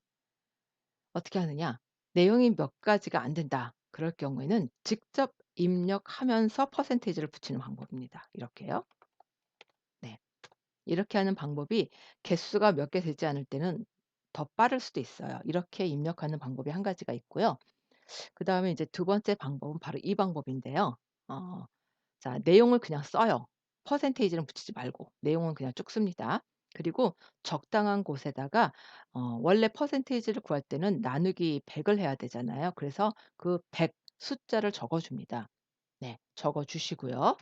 어떻게 하느냐? 내용이 몇 가지가 안 된다. 그럴 경우에는 직접 입력하면서 퍼센테이지를 붙이는 방법입니다. 이렇게요. 네. 이렇게 하는 방법이 개수가 몇 개 되지 않을 때는 더 빠를 수도 있어요. 이렇게 입력하는 방법이 한 가지가 있고요. 그다음에 이제 두 번째 방법은 바로 이 방법인데요. 어 자, 내용을 그냥 써요. 퍼센테이지는 붙이지 말고 내용은 그냥 쭉 씁니다. 그리고 적당한 곳에다가 원래 퍼센테이지를 구할 때는 나누기 100을 해야 되잖아요. 그래서 그 100 숫자를 적어 줍니다. 네. 적어 주시고요.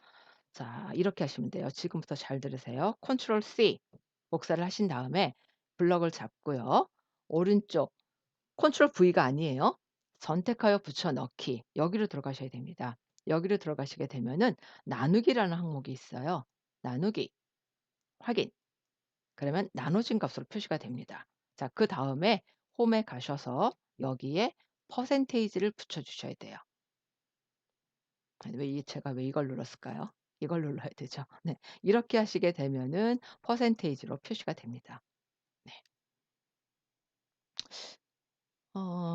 자, 이렇게 하시면 돼요. 지금부터 잘 들으세요. 컨트롤 C 복사를 하신 다음에 블럭을 잡고요. 오른쪽 컨트롤 V가 아니에요. 선택하여 붙여 넣기. 여기로 들어가셔야 됩니다. 여기로 들어가시게 되면은 나누기라는 항목이 있어요. 나누기, 확인. 그러면 나눠진 값으로 표시가 됩니다. 자, 그다음에 홈에 가셔서 여기에 퍼센테이지를 붙여 주셔야 돼요. 아니, 제가 왜 이걸 눌렀을까요? 이걸 눌러야 되죠. 네. 이렇게 하시게 되면은 퍼센테이지로 표시가 됩니다. 네.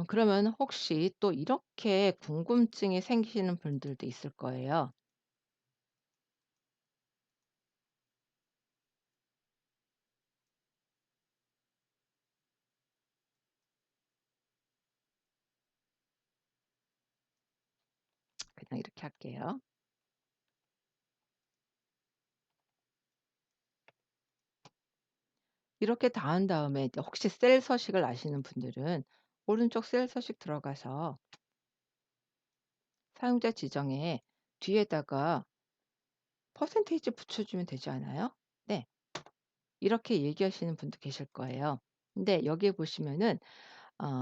그러면 혹시 또 이렇게 궁금증이 생기시는 분들도 있을 거예요. 그냥 이렇게 할게요. 이렇게 다 한 다음에 이제 혹시 셀 서식을 아시는 분들은 오른쪽 셀 서식 들어가서 사용자 지정에 뒤에다가 퍼센테이지 붙여주면 되지 않아요? 네. 이렇게 얘기하시는 분도 계실 거예요. 근데 여기에 보시면은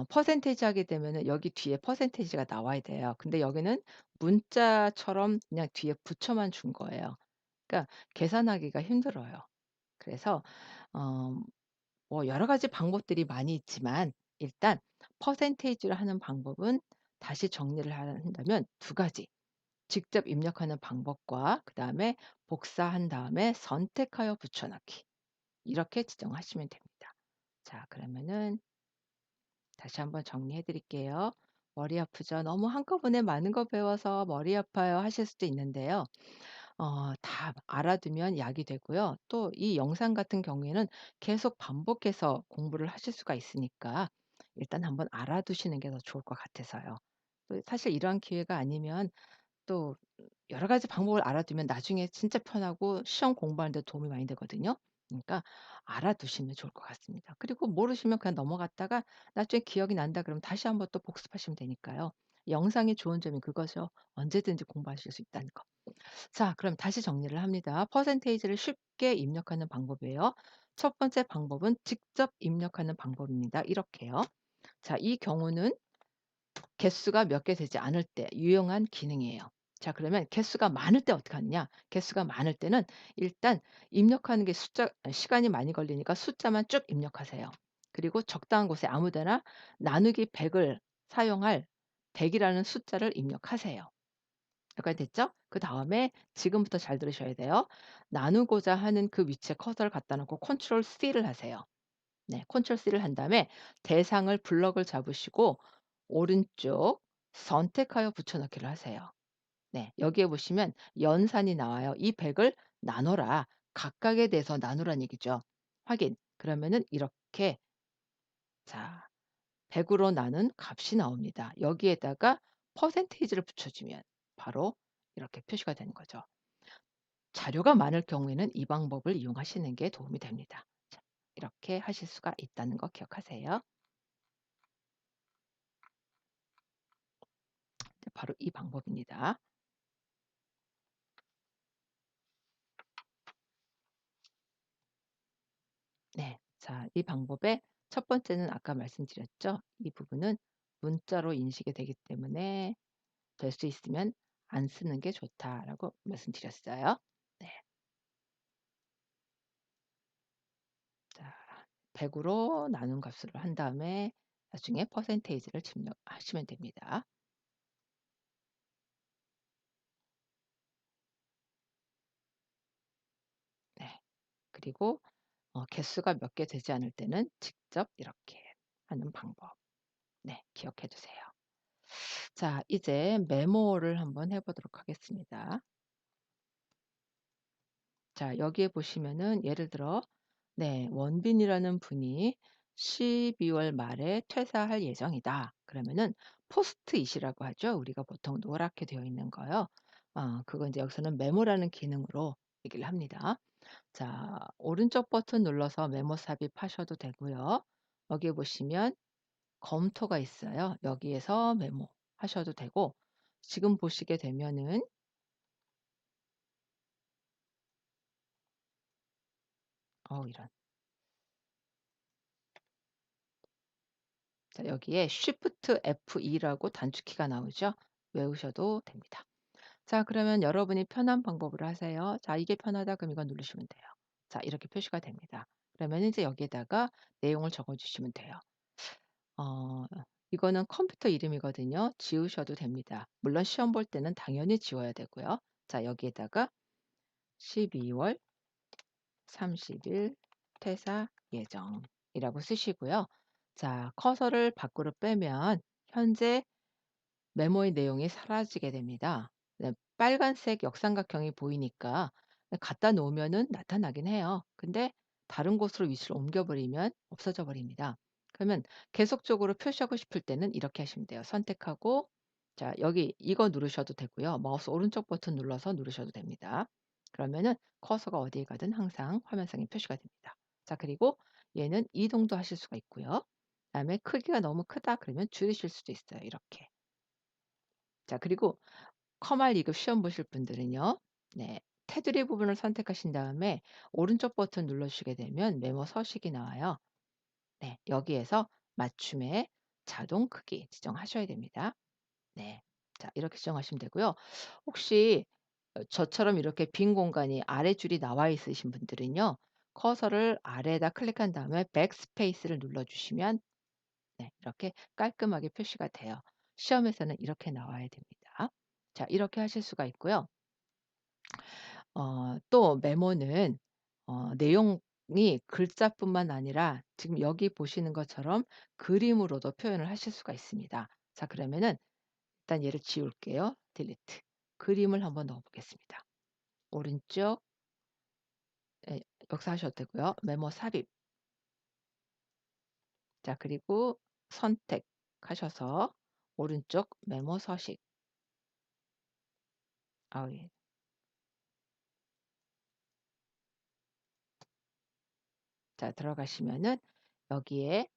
퍼센테이지 하게 되면은 여기 뒤에 퍼센테이지가 나와야 돼요. 근데 여기는 문자처럼 그냥 뒤에 붙여만 준 거예요. 그러니까 계산하기가 힘들어요. 그래서 어 여러 가지 방법들이 많이 있지만 일단 퍼센테이지를 하는 방법은 다시 정리를 한다면 두 가지. 직접 입력하는 방법과 그다음에 복사한 다음에 선택하여 붙여 넣기. 이렇게 지정하시면 됩니다. 자, 그러면은 다시 한번 정리해 드릴게요. "머리 아프죠? 너무 한꺼번에 많은 거 배워서 머리 아파요." 하실 수도 있는데요. 다 알아두면 약이 되고요. 또 이 영상 같은 경우에는 계속 반복해서 공부를 하실 수가 있으니까 일단 한번 알아두시는 게 더 좋을 것 같아서요. 또 사실 이러한 기회가 아니면 또 여러 가지 방법을 알아두면 나중에 진짜 편하고 시험 공부하는 데 도움이 많이 되거든요. 그러니까 알아두시면 좋을 것 같습니다. 그리고 모르시면 그냥 넘어갔다가 나중에 기억이 난다 그러면 다시 한번 또 복습하시면 되니까요. 영상의 좋은 점이 그거죠. 언제든지 공부하실 수 있다는 거. 자, 그럼 다시 정리를 합니다. 퍼센테이지를 쉽게 입력하는 방법이에요. 첫 번째 방법은 직접 입력하는 방법입니다. 이렇게요. 자, 이 경우는 개수가 몇 개 되지 않을 때 유용한 기능이에요. 자, 그러면 개수가 많을 때 어떻게 하느냐? 개수가 많을 때는 일단 입력하는 게 시간이 많이 걸리니까 숫자만 쭉 입력하세요. 그리고 적당한 곳에 아무 데나 나누기 100을 사용할 100 이라는 숫자를 입력하세요. 여기까지 됐죠? 그다음에 지금부터 잘 들으셔야 돼요. 나누고자 하는 그 위치에 커서를 갖다 놓고 컨트롤 C를 하세요. 네. 컨트롤 C를 한 다음에 대상을 블럭을 잡으시고 오른쪽 선택하여 붙여 넣기를 하세요. 네. 여기에 보시면 연산이 나와요. "이 100을 나눠라." 각각에 대해서 나누라는 얘기죠. 확인. 그러면은 이렇게 자 100 으로 나눈 값이 나옵니다. 여기에다가 퍼센테이지를 붙여주면 바로 이렇게 표시가 되는 거죠. 자료가 많을 경우에는 이 방법을 이용하시는 게 도움이 됩니다. 이렇게 하실 수가 있다는 거 기억하세요. 네, 바로 이 방법입니다. 네. 자, 이 방법의 첫 번째는 아까 말씀드렸죠. 이 부분은 문자로 인식이 되기 때문에 될 수 있으면 안 쓰는 게 좋다라고 말씀드렸어요. 네. 자, 100 으로 나눈 값으로 한 다음에 나중에 퍼센테이지를 집력하시면 됩니다. 네. 그리고 개수가 몇 개 되지 않을 때는 직접 이렇게 하는 방법. 네, 기억해 두세요. 자, 이제 메모를 한번 해 보도록 하겠습니다. 자, 여기에 보시면은 예를 들어 네, 원빈이라는 분이 12월 말에 퇴사할 예정이다. 그러면은 포스트잇이라고 하죠. 우리가 보통 노랗게 되어 있는 거요. 그거 인제 여기서는 메모라는 기능으로 얘기를 합니다. 자, 오른쪽 버튼 눌러서 메모 삽입하셔도 되고요. 여기에 보시면 검토가 있어요. 여기에서 메모하셔도 되고 지금 보시게 되면은 이런. 자, 여기에 Shift F2라고 단축키가 나오죠. 외우셔도 됩니다. 자, 그러면 여러분이 편한 방법으로 하세요. 자, 이게 편하다 그럼 이거 누르시면 돼요. 자, 이렇게 표시가 됩니다. 그러면 이제 여기에다가 내용을 적어 주시면 돼요. 어 이거는 컴퓨터 이름이거든요. 지우셔도 됩니다. 물론 시험 볼 때는 당연히 지워야 되고요. 자, 여기에다가 12월 30일 퇴사 예정이라고 쓰시고요. 자, 커서를 밖으로 빼면 현재 메모의 내용이 사라지게 됩니다. 네, 빨간색 역삼각형이 보이니까 갖다 놓으면은 나타나긴 해요. 근데 다른 곳으로 위치를 옮겨 버리면 없어져 버립니다. 그러면 계속적으로 표시하고 싶을 때는 이렇게 하시면 돼요. 선택하고 자, 여기 이거 누르셔도 되고요. 마우스 오른쪽 버튼 눌러서 누르셔도 됩니다. 그러면은 커서가 어디에 가든 항상 화면상에 표시가 됩니다. 자, 그리고 얘는 이동도 하실 수가 있고요. 그다음에 크기가 너무 크다 그러면 줄이실 수도 있어요. 이렇게. 자, 그리고 커말 2급 시험 보실 분들은요. 네. 테두리 부분을 선택하신 다음에 오른쪽 버튼 눌러 주시게 되면 메모 서식이 나와요. 네. 여기에서 맞춤의 자동 크기 지정하셔야 됩니다. 네. 자, 이렇게 지정하시면 되고요. 혹시 저처럼 이렇게 빈 공간이 아래 줄이 나와 있으신 분들은요. 커서를 아래에다 클릭한 다음에 백스페이스를 눌러 주시면 네, 이렇게 깔끔하게 표시가 돼요. 시험에서는 이렇게 나와야 됩니다. 자, 이렇게 하실 수가 있고요. 또 메모는 내용이 글자뿐만 아니라 지금 여기 보시는 것처럼 그림으로도 표현을 하실 수가 있습니다. 자, 그러면은 일단 얘를 지울게요. 딜리트. 그림을 한번 넣어 보겠습니다. 오른쪽 예, 역사하셔도 되고요. 메모 삽입. 자, 그리고 선택하셔서 오른쪽 메모 서식. 예. 자, 들어가시면은 여기에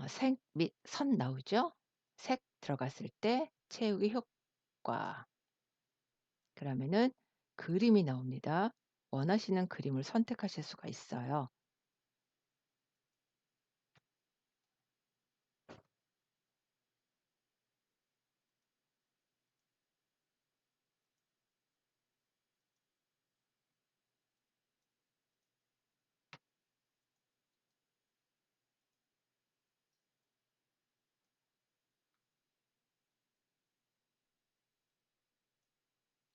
색 및 선 나오죠? 색 들어갔을 때 채우기 효과. 그러면은 그림이 나옵니다. 원하시는 그림을 선택하실 수가 있어요.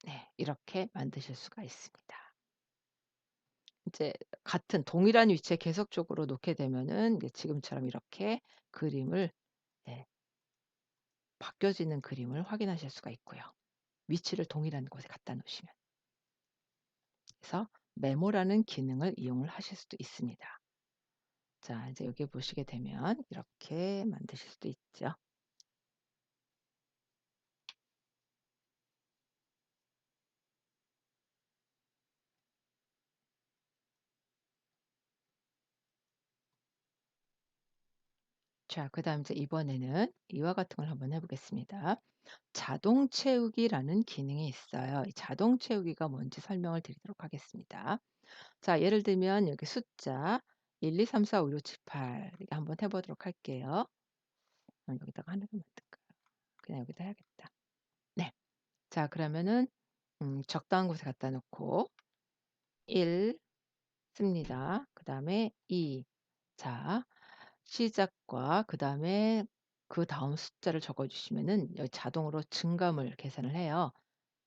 네. 이렇게 만드실 수가 있습니다. 이제 같은 동일한 위치에 계속적으로 놓게 되면은 이제 지금처럼 이렇게 그림을 네, 바뀌어지는 그림을 확인하실 수가 있고요. 위치를 동일한 곳에 갖다 놓으시면. 그래서 메모라는 기능을 이용을 하실 수도 있습니다. 자, 이제 여기 보시게 되면 이렇게 만드실 수도 있죠. 자, 그다음 이제 이번에는 이와 같은 걸 한번 해 보겠습니다. 자동 채우기라는 기능이 있어요. 이 자동 채우기가 뭔지 설명을 드리도록 하겠습니다. 자, 예를 들면 여기 숫자 1, 2, 3, 4, 5, 6, 7, 8 이렇게 한번 해 보도록 할게요. 여기다가 하나만 만들까요? 그냥 여기다 해야겠다. 네. 자, 그러면은 적당한 곳에 갖다 놓고 1 씁니다. 그다음에 2. 자, 시작과 그다음에 그다음 숫자를 적어 주시면은 여기 자동으로 증감을 계산을 해요.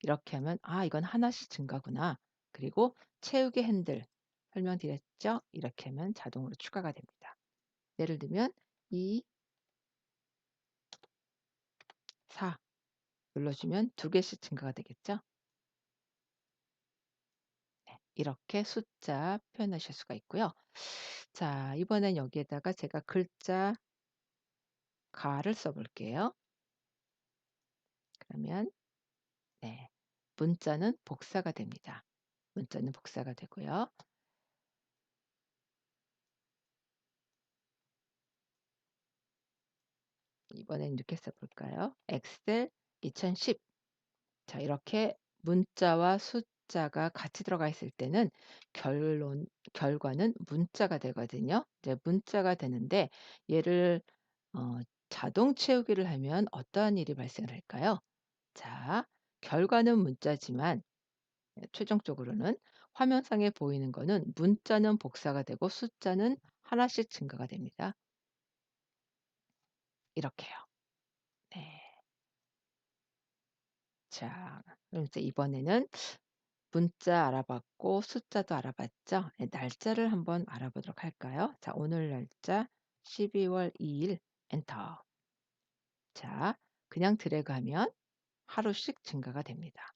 이렇게 하면 '아 이건 하나씩 증가구나.' 그리고 채우기 핸들 설명드렸죠? 이렇게 하면 자동으로 추가가 됩니다. 예를 들면 2, 4 눌러주면 두 개씩 증가가 되겠죠? 네. 이렇게 숫자 표현하실 수가 있고요. 자, 이번엔 여기에다가 제가 글자 가를 써 볼게요. 그러면 네. 문자는 복사가 됩니다. 문자는 복사가 되고요. 이번엔 이렇게 써 볼까요? 엑셀 2010. 자, 이렇게 문자와 숫자가 같이 들어가 있을 때는 결론 결과는 문자가 되거든요. 이제 문자가 되는데 얘를 어 자동 채우기를 하면 어떠한 일이 발생을 할까요? 자, 결과는 문자지만 최종적으로는 화면상에 보이는 거는 문자는 복사가 되고 숫자는 하나씩 증가가 됩니다. 이렇게요. 네. 자, 그럼 이제 이번에는 문자 알아봤고 숫자도 알아봤죠? 네, 날짜를 한번 알아보도록 할까요? 자, 오늘 날짜 12월 2일 엔터. 자, 그냥 드래그하면 하루씩 증가가 됩니다.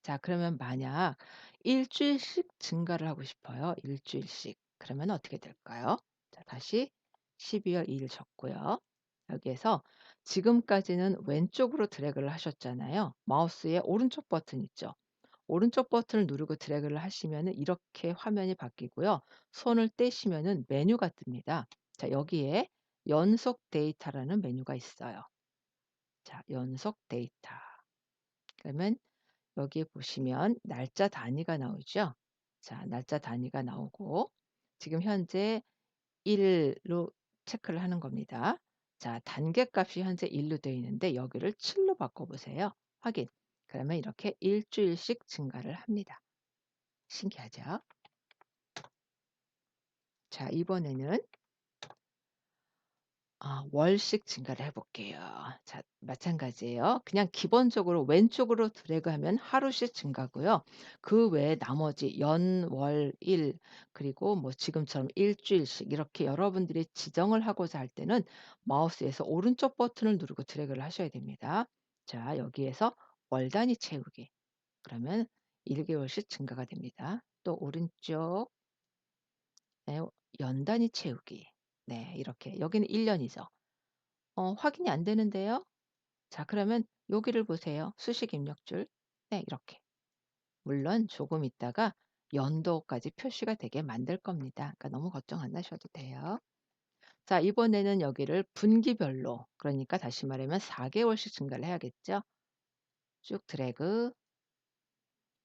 자, 그러면 만약 일 주일씩 증가를 하고 싶어요. 일 주일씩. 그러면 어떻게 될까요? 자, 다시 12월 2일 적고요. 여기에서 지금까지는 왼쪽으로 드래그를 하셨잖아요. 마우스의 오른쪽 버튼 있죠. 오른쪽 버튼을 누르고 드래그를 하시면은 이렇게 화면이 바뀌고요. 손을 떼시면은 메뉴가 뜹니다. 자, 여기에 연속 데이터라는 메뉴가 있어요. 자, 연속 데이터. 그러면 여기에 보시면 날짜 단위가 나오죠. 자, 날짜 단위가 나오고 지금 현재 1로 체크를 하는 겁니다. 자, 단계값이 현재 1로 되어 있는데 여기를 7로 바꿔 보세요. 확인. 그러면 이렇게 일 주일씩 증가를 합니다. 신기하죠? 자, 이번에는 월씩 증가를 해 볼게요. 자, 마찬가지예요. 그냥 기본적으로 왼쪽으로 드래그하면 하루씩 증가고요. 그 외에 나머지 연, 월, 일 그리고 뭐 지금처럼 일 주일씩 이렇게 여러분들이 지정을 하고자 할 때는 마우스에서 오른쪽 버튼을 누르고 드래그를 하셔야 됩니다. 자, 여기에서 월 단위 채우기. 그러면 1 개월씩 증가가 됩니다. 또 오른쪽 네, 연 단위 채우기. 네, 이렇게 여기는 1 년이죠. 확인이 안 되는데요. 자, 그러면 여기를 보세요. 수식 입력줄. 네, 이렇게. 물론 조금 있다가 연도까지 표시가 되게 만들 겁니다. 그러니까 너무 걱정 안 하셔도 돼요. 자, 이번에는 여기를 분기별로 그러니까 다시 말하면 4 개월씩 증가를 해야겠죠. 쭉 드래그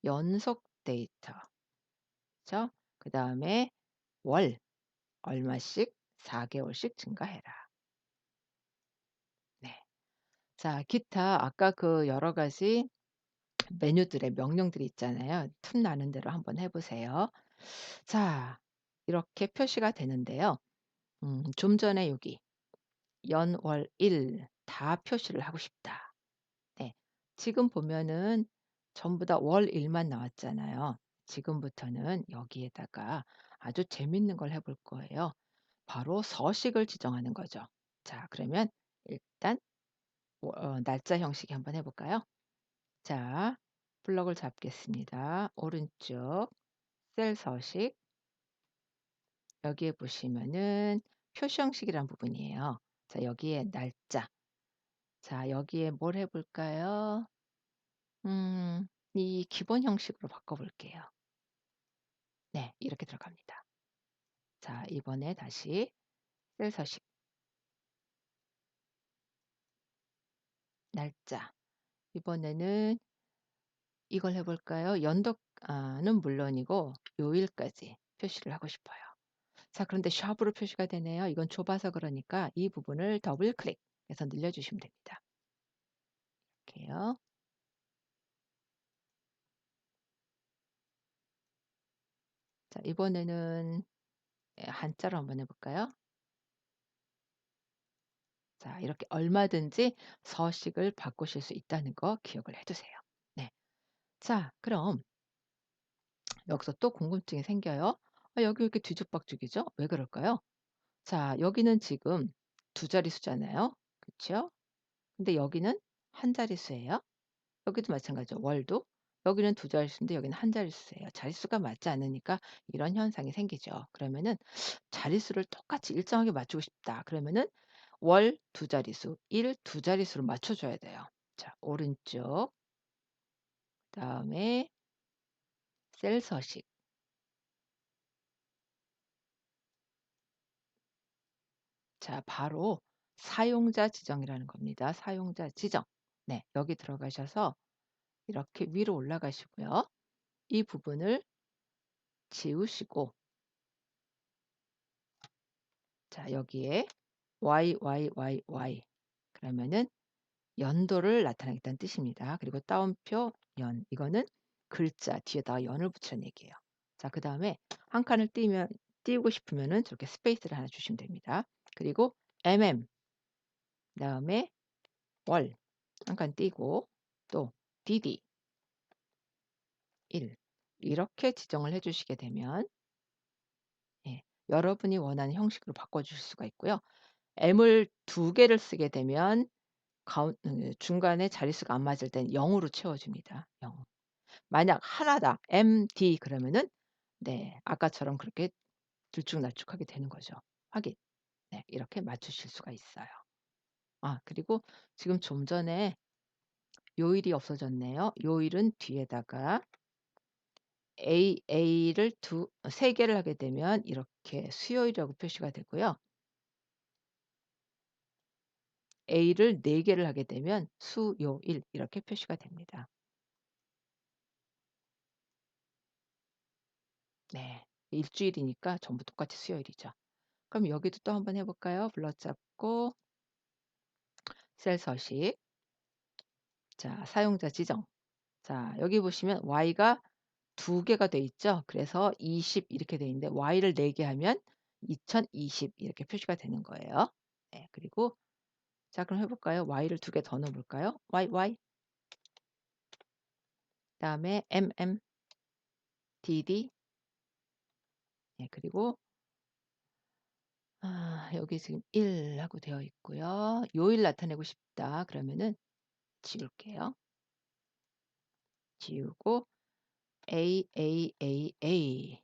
연속 데이터 그죠? 그다음에 월 얼마씩 4 개월씩 증가해라. 네. 자, 기타 아까 그 여러 가지 메뉴들의 명령들이 있잖아요. 틈 나는 대로 한번 해 보세요. 자, 이렇게 표시가 되는데요. 좀 전에 여기 연, 월, 일 다 표시를 하고 싶다. 네. 지금 보면은 전부 다 월, 일만 나왔잖아요. 지금부터는 여기에다가 아주 재밌는 걸 해볼 거예요. 바로 서식을 지정하는 거죠. 자, 그러면 일단 날짜 형식이 한번 해 볼까요? 자, 블럭을 잡겠습니다. 오른쪽 셀 서식 여기에 보시면은 표시 형식이란 부분이에요. 자, 여기에 날짜. 자, 여기에 뭘 해 볼까요? 음 이 기본 형식으로 바꿔 볼게요. 네, 이렇게 들어갑니다. 자, 이번에 다시 셀 서식. 날짜. 이번에는 이걸 해 볼까요? 연도는 물론이고 요일까지 표시를 하고 싶어요. 자, 그런데 샵으로 표시가 되네요. 이건 좁아서 그러니까 이 부분을 더블 클릭해서 늘려 주시면 됩니다. 이렇게요. 자, 이번에는 한자로 한번 해 볼까요? 자, 이렇게 얼마든지 서식을 바꾸실 수 있다는 거 기억을 해 두세요. 네. 자, 그럼 여기서 또 궁금증이 생겨요. 여기 왜 이렇게 뒤죽박죽이죠? 왜 그럴까요? 자, 여기는 지금 두 자릿수잖아요. 그쵸? 근데 여기는 한 자릿수예요. 여기도 마찬가지죠. 월도. 여기는 두 자릿수인데 여기는 한 자릿수예요. 자릿수가 맞지 않으니까 이런 현상이 생기죠. 그러면은 자릿수를 똑같이 일정하게 맞추고 싶다. 그러면은 월 두 자릿수, 일 두 자릿수로 맞춰 줘야 돼요. 자, 오른쪽 그다음에 셀 서식. 자, 바로 사용자 지정이라는 겁니다. 사용자 지정. 네, 여기 들어가셔서 이렇게 위로 올라가시고요. 이 부분을 지우시고 자, 여기에 YYYY 그러면은 연도를 나타내겠다는 뜻입니다. 그리고 따옴표 연 이거는 글자 뒤에다가 연을 붙이는 얘기예요. 자, 그다음에 한 칸을 띄우고 싶으면은 저렇게 스페이스를 하나 주시면 됩니다. 그리고 그다음에 월 한 칸 띄고 또 DD 1 이렇게 지정을 해 주시게 되면 예, 여러분이 원하는 형식으로 바꿔 주실 수가 있고요. M을 두 개를 쓰게 되면 중간에 자릿수가 안 맞을 땐 0 으로 채워 줍니다. 0. 만약 하나다 MD 그러면은 네, 아까처럼 그렇게 들쭉날쭉하게 되는 거죠. 확인. 네, 이렇게 맞추실 수가 있어요. 그리고 지금 좀 전에 요일이 없어졌네요. 요일은 뒤에다가 A를 세 개를 하게 되면 이렇게 수요일이라고 표시가 되고요. A를 네 개를 하게 되면 수요일 이렇게 표시가 됩니다. 네. 일주일이니까 전부 똑같이 수요일이죠. 그럼 여기도 또 한번 해 볼까요? 불러잡고 셀 서식. 자, 사용자 지정. 자, 여기 보시면 Y가 두 개가 돼 있죠. 그래서 20 이렇게 돼 있는데 Y를 4개 하면 2020 이렇게 표시가 되는 거예요. 네. 그리고 자, 그럼 해 볼까요? Y를 두 개 더 넣어 볼까요? YY 그다음에 DD 그리고 여기 지금 1 하고 되어 있고요. 요일 나타내고 싶다 그러면은 지울게요. 지우고 AAAA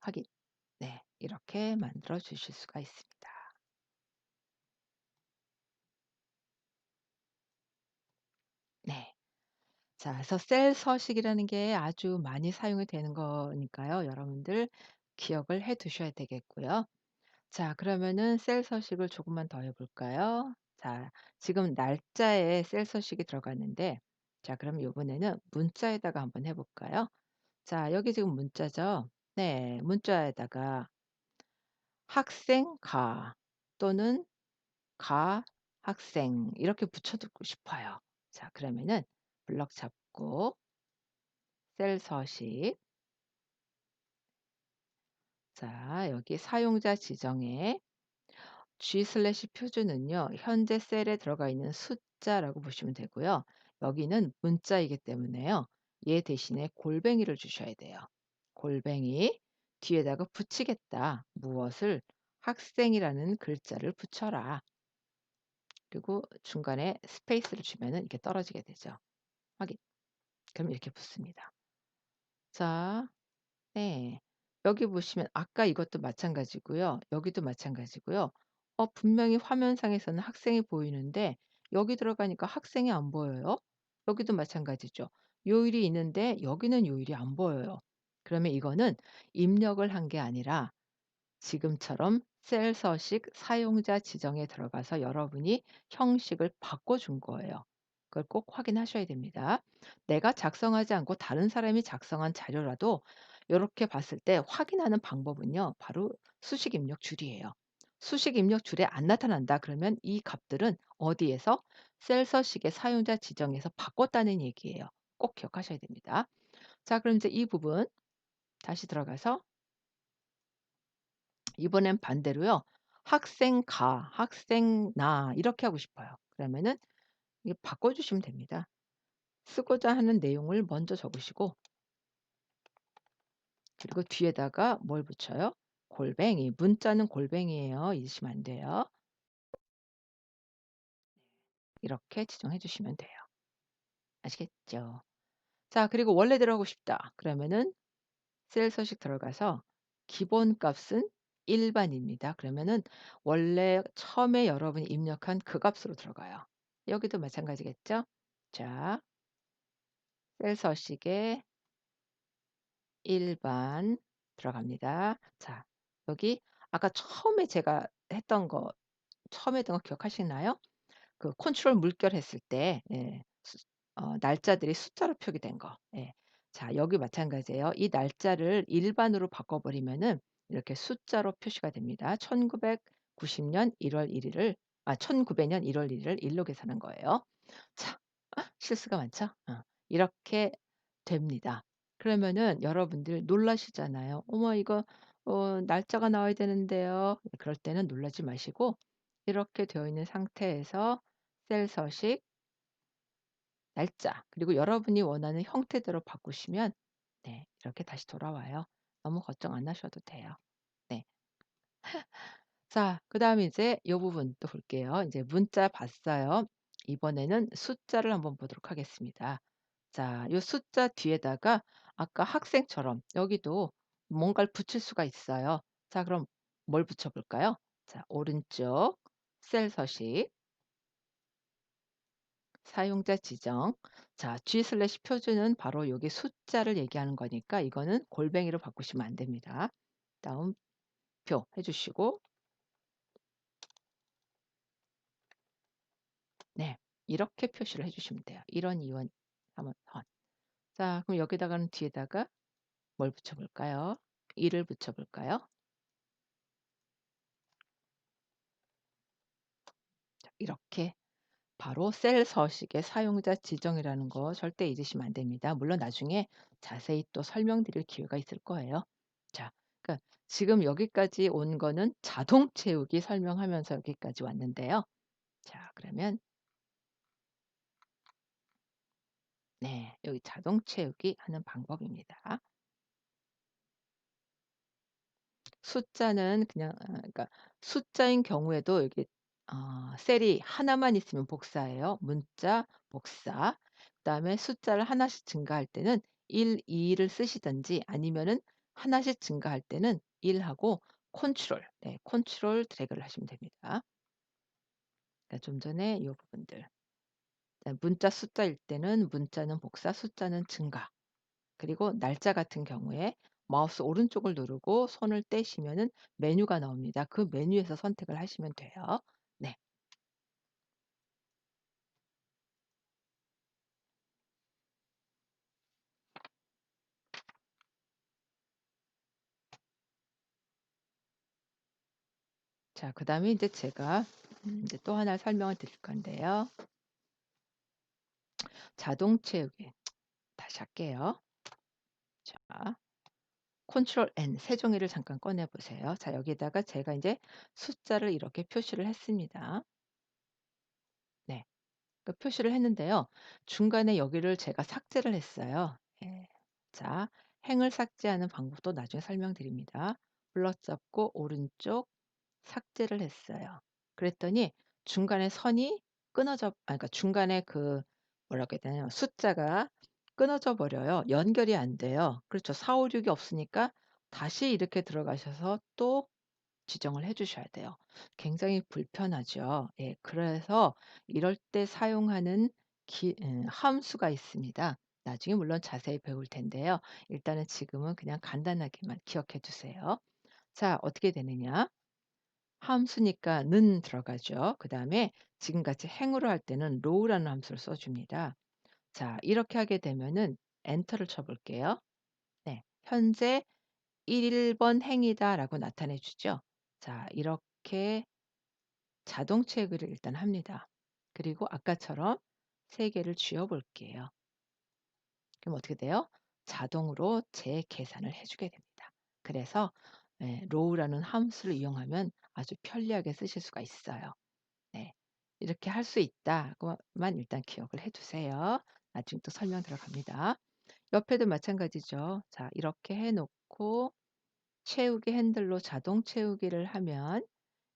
확인. 네. 이렇게 만들어 주실 수가 있습니다. 네. 자, 그래서 셀 서식이라는 게 아주 많이 사용이 되는 거니까요. 여러분들 기억을 해 두셔야 되겠고요. 자, 그러면은 셀 서식을 조금만 더 해 볼까요? 자, 지금 날짜에 셀 서식이 들어갔는데 자, 그럼 요번에는 문자에다가 한번 해 볼까요? 자, 여기 지금 문자죠? 네. 문자에다가 학생 가 또는 가 학생 이렇게 붙여 두고 싶어요. 자, 그러면은 블럭 잡고 셀 서식 자, 여기 사용자 지정에 G/표준은요. 현재 셀에 들어가 있는 숫자라고 보시면 되고요. 여기는 문자이기 때문에요. 얘 대신에 골뱅이를 주셔야 돼요. 골뱅이 뒤에다가 붙이겠다. 무엇을 학생이라는 글자를 붙여라. 그리고 중간에 스페이스를 주면은 이렇게 떨어지게 되죠. 확인. 그럼 이렇게 붙습니다. 자, 네. 여기 보시면 아까 이것도 마찬가지고요. 여기도 마찬가지고요. 분명히 화면상에서는 학생이 보이는데 여기 들어가니까 학생이 안 보여요. 여기도 마찬가지죠. 요일이 있는데 여기는 요일이 안 보여요. 그러면 이거는 입력을 한 게 아니라 지금처럼 셀 서식 사용자 지정에 들어가서 여러분이 형식을 바꿔준 거예요. 그걸 꼭 확인하셔야 됩니다. 내가 작성하지 않고 다른 사람이 작성한 자료라도 이렇게 봤을 때 확인하는 방법은요. 바로 수식 입력 줄이에요. 수식 입력 줄에 안 나타난다 그러면 이 값들은 어디에서 셀 서식의 사용자 지정에서 바꿨다는 얘기예요. 꼭 기억하셔야 됩니다. 자, 그럼 이제 이 부분 다시 들어가서 이번엔 반대로요. 학생 가, 학생 나 이렇게 하고 싶어요. 그러면은 이게 바꿔 주시면 됩니다. 쓰고자 하는 내용을 먼저 적으시고 그리고 뒤에다가 뭘 붙여요? 골뱅이. 문자는 골뱅이에요. 잊으시면 안 돼요. 이렇게 지정해 주시면 돼요. 아시겠죠? 자, 그리고 원래대로 하고 싶다. 그러면은 셀 서식 들어가서 기본값은 일반입니다. 그러면은 원래 처음에 여러분이 입력한 그 값으로 들어가요. 여기도 마찬가지겠죠? 자, 셀 서식에 일반 들어갑니다. 자, 여기 아까 처음에 제가 했던 거 처음에 했던 거 기억하시나요? 그 컨트롤 물결했을 때 날짜들이 숫자로 표기된 거. 예. 자, 여기 마찬가지예요. 이 날짜를 일반으로 바꿔 버리면은 이렇게 숫자로 표시가 됩니다. 1990년 1월 1 일을 1900년 1월 1 일을 일로 계산한 거예요. 자, 실수가 많죠? 이렇게 됩니다. 그러면은 여러분들 놀라시잖아요. "어머 이거 날짜가 나와야 되는데요." 그럴 때는 놀라지 마시고 이렇게 되어 있는 상태에서 셀 서식, 날짜 그리고 여러분이 원하는 형태대로 바꾸시면 네 이렇게 다시 돌아와요. 너무 걱정 안 하셔도 돼요. 네. 자, 그다음에 이제 요 부분 또 볼게요. 이제 문자 봤어요. 이번에는 숫자를 한번 보도록 하겠습니다. 자, 요 숫자 뒤에다가 아까 학생처럼 여기도 뭔가를 붙일 수가 있어요. 자, 그럼 뭘 붙여 볼까요? 자, 오른쪽 셀 서식, 사용자 지정. 자, G 슬래시 표준은 바로 요게 숫자를 얘기하는 거니까 이거는 골뱅이로 바꾸시면 안 됩니다. 다음표 해 주시고 네. 이렇게 표시를 해 주시면 돼요. 이런 이원 하면 선. 자, 그럼 여기다가는 뒤에다가 뭘 붙여 볼까요? 1을 붙여 볼까요? 자, 이렇게 바로 셀 서식의 사용자 지정이라는 거 절대 잊으시면 안 됩니다. 물론 나중에 자세히 또 설명드릴 기회가 있을 거예요. 자, 그러니까 지금 여기까지 온 거는 자동 채우기 설명하면서 여기까지 왔는데요. 자, 그러면 네. 여기 자동 채우기 하는 방법입니다. 숫자는 그냥 그러니까 숫자인 경우에도 여기 셀이 하나만 있으면 복사예요. 문자 복사. 그다음에 숫자를 하나씩 증가할 때는 1, 2를 쓰시든지 아니면은 하나씩 증가할 때는 1 하고 컨트롤 컨트롤 드래그를 하시면 됩니다. 그러니까 좀 전에 요 부분들. 그다음에 문자 숫자일 때는 문자는 복사, 숫자는 증가. 그리고 날짜 같은 경우에 마우스 오른쪽을 누르고 손을 떼시면은 메뉴가 나옵니다. 그 메뉴에서 선택을 하시면 돼요. 네. 자, 그다음에 이제 제가 이제 또 하나 설명을 드릴 건데요. 자동 채우기 다시 할게요. 자, 컨트롤 N 세종이를 잠깐 꺼내 보세요. 자, 여기다가 제가 이제 숫자를 이렇게 표시를 했습니다. 네. 그 표시를 했는데요. 중간에 여기를 제가 삭제를 했어요. 예. 자, 행을 삭제하는 방법도 나중에 설명드립니다. 불러잡고 오른쪽 삭제를 했어요. 그랬더니 중간에 선이 그러니까 중간에 그 뭐라고 해야 되나요? 숫자가 끊어져 버려요. 연결이 안 돼요. 그렇죠. 4, 5, 6이 없으니까 다시 이렇게 들어가셔서 또 지정을 해 주셔야 돼요. 굉장히 불편하죠. 예. 그래서 이럴 때 사용하는 함수가 있습니다. 나중에 물론 자세히 배울 텐데요. 일단은 지금은 그냥 간단하게만 기억해 두세요. 자, 어떻게 되느냐? 함수니까 는 들어가죠. 그다음에 지금같이 행으로 할 때는 row라는 함수를 써 줍니다. 자, 이렇게 하게 되면은 엔터를 쳐 볼게요. 네. "현재 1번 행이다."라고 나타내 주죠. 자, 이렇게 자동 체크를 일단 합니다. 그리고 아까처럼 3 개를 쥐어 볼게요. 그럼 어떻게 돼요? 자동으로 재계산을 해 주게 됩니다. 그래서 row라는 함수를 이용하면 아주 편리하게 쓰실 수가 있어요. 네. 이렇게 할 수 있다고만 일단 기억을 해 두세요. 나중에 또 설명 들어갑니다. 옆에도 마찬가지죠. 자, 이렇게 해 놓고 채우기 핸들로 자동 채우기를 하면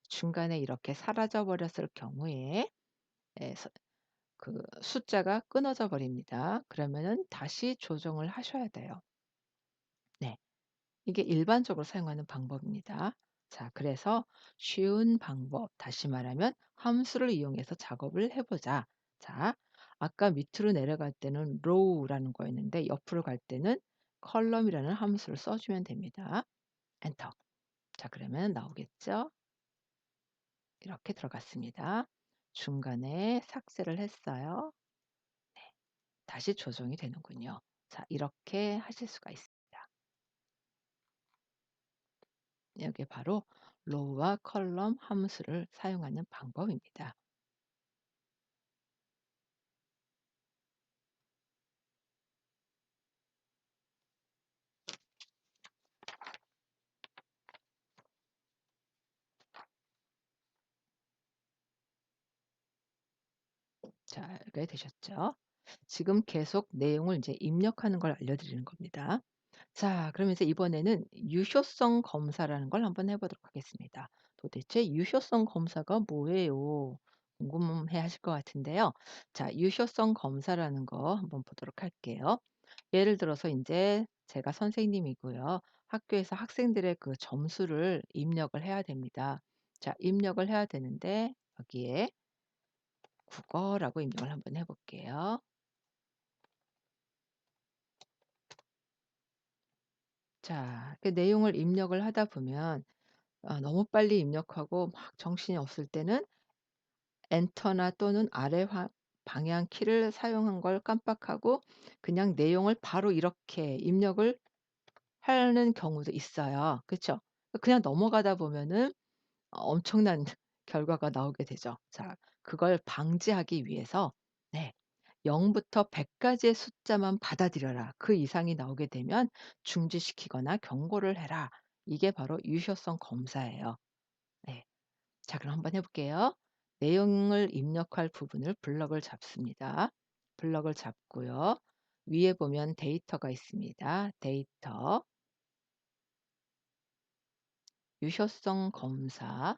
중간에 이렇게 사라져 버렸을 경우에 예 그 숫자가 끊어져 버립니다. 그러면은 다시 조정을 하셔야 돼요. 네. 이게 일반적으로 사용하는 방법입니다. 자, 그래서 쉬운 방법, 다시 말하면 함수를 이용해서 작업을 해 보자. 자, 아까 밑으로 내려갈 때는 row라는 거였는데 옆으로 갈 때는 column이라는 함수를 써 주면 됩니다. 엔터. 자, 그러면 나오겠죠? 이렇게 들어갔습니다. 중간에 삭제를 했어요. 다시 조정이 되는군요. 자, 이렇게 하실 수가 있습니다. 이게 바로 row와 column 함수를 사용하는 방법입니다. 자, 이렇게 되셨죠? 지금 계속 내용을 이제 입력하는 걸 알려드리는 겁니다. 자, 그러면 이제 이번에는 유효성 검사라는 걸 한번 해 보도록 하겠습니다. 도대체 유효성 검사가 뭐예요? 궁금해 하실 것 같은데요. 자, 유효성 검사라는 거 한번 보도록 할게요. 예를 들어서 이제 제가 선생님이고요. 학교에서 학생들의 그 점수를 입력을 해야 됩니다. 자, 입력을 해야 되는데 여기에 국어라고 입력을 한번 해 볼게요. 자, 그 내용을 입력을 하다 보면 너무 빨리 입력하고 막 정신이 없을 때는 엔터나 또는 아래 방향 키를 사용한 걸 깜빡하고 그냥 내용을 바로 이렇게 입력을 하는 경우도 있어요. 그쵸? 그냥 넘어가다 보면은 엄청난 결과가 나오게 되죠. 자, 그걸 방지하기 위해서 네. 0 부터 100 까지의 숫자만 받아들여라. 그 이상이 나오게 되면 중지시키거나 경고를 해라. 이게 바로 유효성 검사예요. 네. 자, 그럼 한번 해 볼게요. 내용을 입력할 부분을 블럭을 잡습니다. 블럭을 잡고요. 위에 보면 데이터가 있습니다. 데이터, 유효성 검사.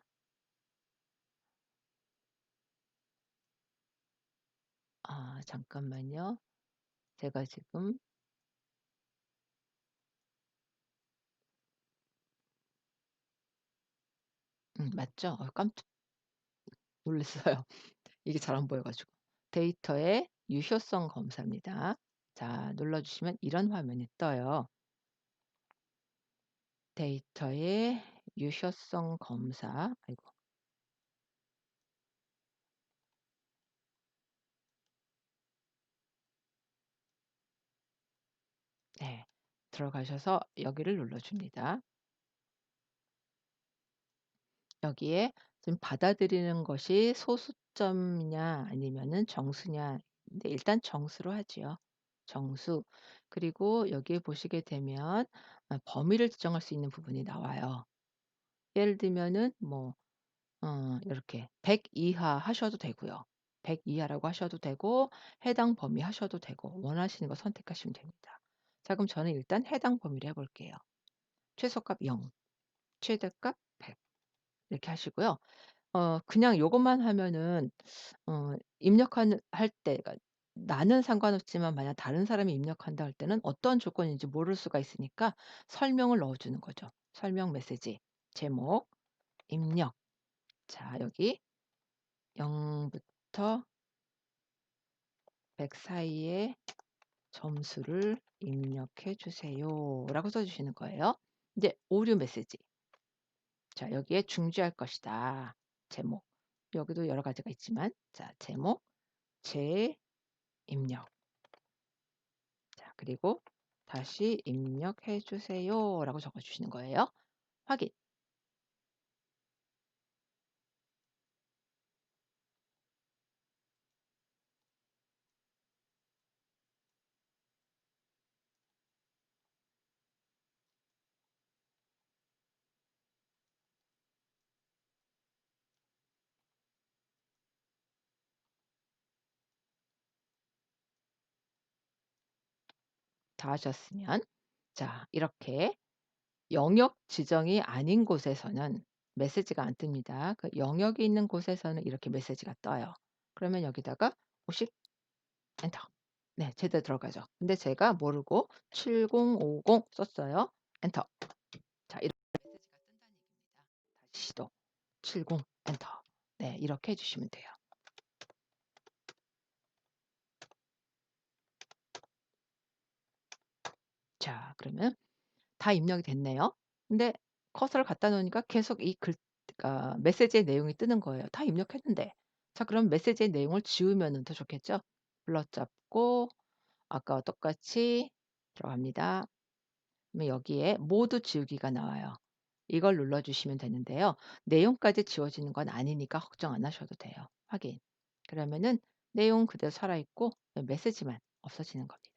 아, 잠깐만요. 제가 지금 맞죠? 깜짝 놀랐어요. 이게 잘 안 보여 가지고. 데이터의 유효성 검사입니다. 자, 눌러 주시면 이런 화면이 떠요. 데이터의 유효성 검사. 아이고. 네. 들어가셔서 여기를 눌러 줍니다. 여기에 지금 받아들이는 것이 소수점이냐 아니면은 정수냐. 근데 일단 정수로 하지요. 정수. 그리고 여기에 보시게 되면 범위를 지정할 수 있는 부분이 나와요. 예를 들면은 뭐 요렇게 100 이하 하셔도 되고요. 100 이하라고 하셔도 되고 해당 범위 하셔도 되고 원하시는 거 선택하시면 됩니다. 자, 그럼 저는 일단 해당 범위를 해 볼게요. 최소값 0, 최대값 100 이렇게 하시고요. 그냥 요것만 하면은 입력하는 할 때 그러니까 나는 상관없지만 만약 다른 사람이 입력한다 할 때는 어떤 조건인지 모를 수가 있으니까 설명을 넣어 주는 거죠. 설명 메시지, 제목, 입력. 자, 여기 0 부터 100 사이의 점수를 입력해 주세요라고 써 주시는 거예요. 이제 오류 메시지. 자 여기에 중지할 것이다. 제목. 여기도 여러 가지가 있지만 자 제목, 재입력. 자 그리고 "다시 입력해 주세요."라고 적어 주시는 거예요. 확인. 다 하셨으면 자 이렇게 영역 지정이 아닌 곳에서는 메시지가 안 뜹니다. 그 영역이 있는 곳에서는 이렇게 메시지가 떠요. 그러면 여기다가 50 엔터. 네 제대로 들어가죠. 근데 제가 모르고 7050 썼어요. 엔터. 자 이렇게 메시지가 뜬다는 얘기입니다. 다시 시도. 70 엔터. 네 이렇게 해 주시면 돼요. 자 그러면 다 입력이 됐네요. 근데 커서를 갖다 놓으니까 계속 이 그러니까 메시지의 내용이 뜨는 거예요. 다 입력했는데. 자 그럼 메시지의 내용을 지우면은 더 좋겠죠? 불러잡고 아까와 똑같이 들어갑니다. 그러면 여기에 모두 지우기가 나와요. 이걸 눌러 주시면 되는데요. 내용까지 지워지는 건 아니니까 걱정 안 하셔도 돼요. 확인. 그러면은 내용 그대로 살아 있고 메시지만 없어지는 겁니다.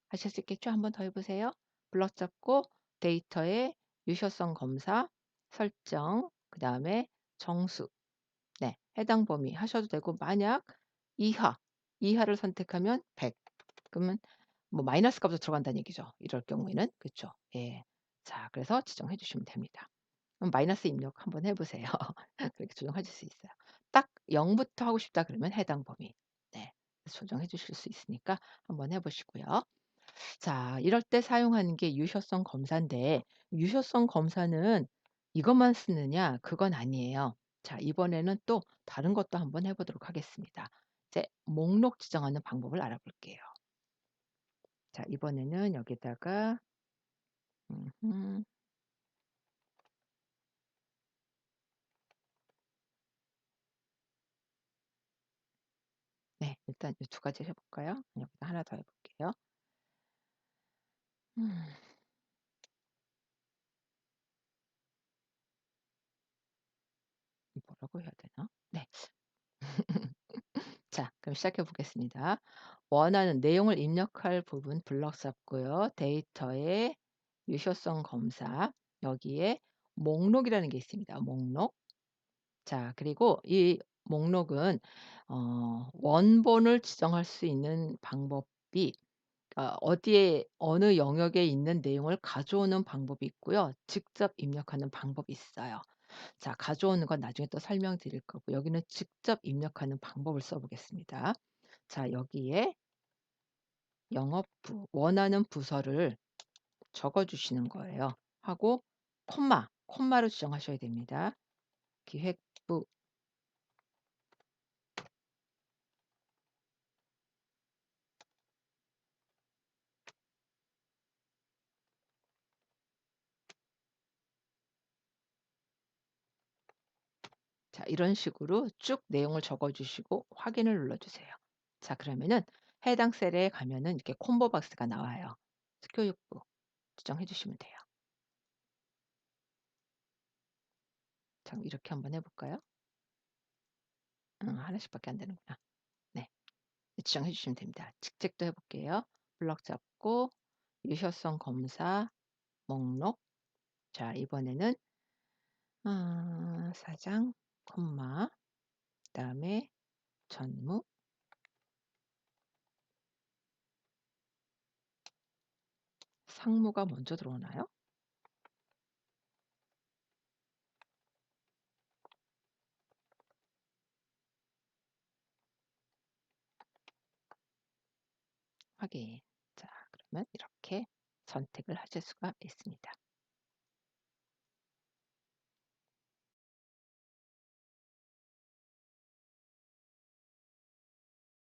하실 수 있겠죠? 한번 더 해 보세요. 블럭 잡고 데이터의 유효성 검사, 설정, 그다음에 정수, 네 해당 범위 하셔도 되고 만약 이하, 이하를 선택하면 100 그러면 뭐 마이너스 값도 들어간다는 얘기죠. 이럴 경우에는. 그쵸? 예. 자 그래서 지정해 주시면 됩니다. 그럼 마이너스 입력 한번 해 보세요. 그렇게 조정하실 수 있어요. 딱 0 부터 하고 싶다 그러면 해당 범위. 네. 그래서 조정해 주실 수 있으니까 한번 해 보시고요. 자 이럴 때 사용하는 게 유효성 검사인데 유효성 검사는 이것만 쓰느냐 그건 아니에요. 자 이번에는 또 다른 것도 한번 해 보도록 하겠습니다. 이제 목록 지정하는 방법을 알아볼게요. 자 이번에는 여기다가 음음. 네 일단 이 두 가지 해 볼까요? 여기다 하나 더 해 볼게요. 음 뭐라고 해야 되나? 네. 자 그럼 시작해 보겠습니다. 원하는 내용을 입력할 부분 블럭 잡고요. 데이터의 유효성 검사 여기에 목록이라는 게 있습니다. 목록. 자 그리고 이 목록은 원본을 지정할 수 있는 방법이 어디에 어느 영역에 있는 내용을 가져오는 방법이 있고요. 직접 입력하는 방법이 있어요. 자 가져오는 건 나중에 또 설명드릴 거고 여기는 직접 입력하는 방법을 써 보겠습니다. 자 여기에 영업부 원하는 부서를 적어 주시는 거예요. 하고 콤마로 지정하셔야 됩니다. 기획부. 자 이런 식으로 쭉 내용을 적어 주시고 확인을 눌러 주세요. 자 그러면은 해당 셀에 가면은 이렇게 콤보 박스가 나와요. 교육부 지정해 주시면 돼요. 자 이렇게 한번 해 볼까요? 하나씩밖에 안 되는구나. 네. 지정해 주시면 됩니다. 직책도 해 볼게요. 블럭 잡고 유효성 검사 목록. 자 이번에는 사장 콤마 그다음에 전무 상무가 먼저 들어오나요? 확인. 자 그러면 이렇게 선택을 하실 수가 있습니다.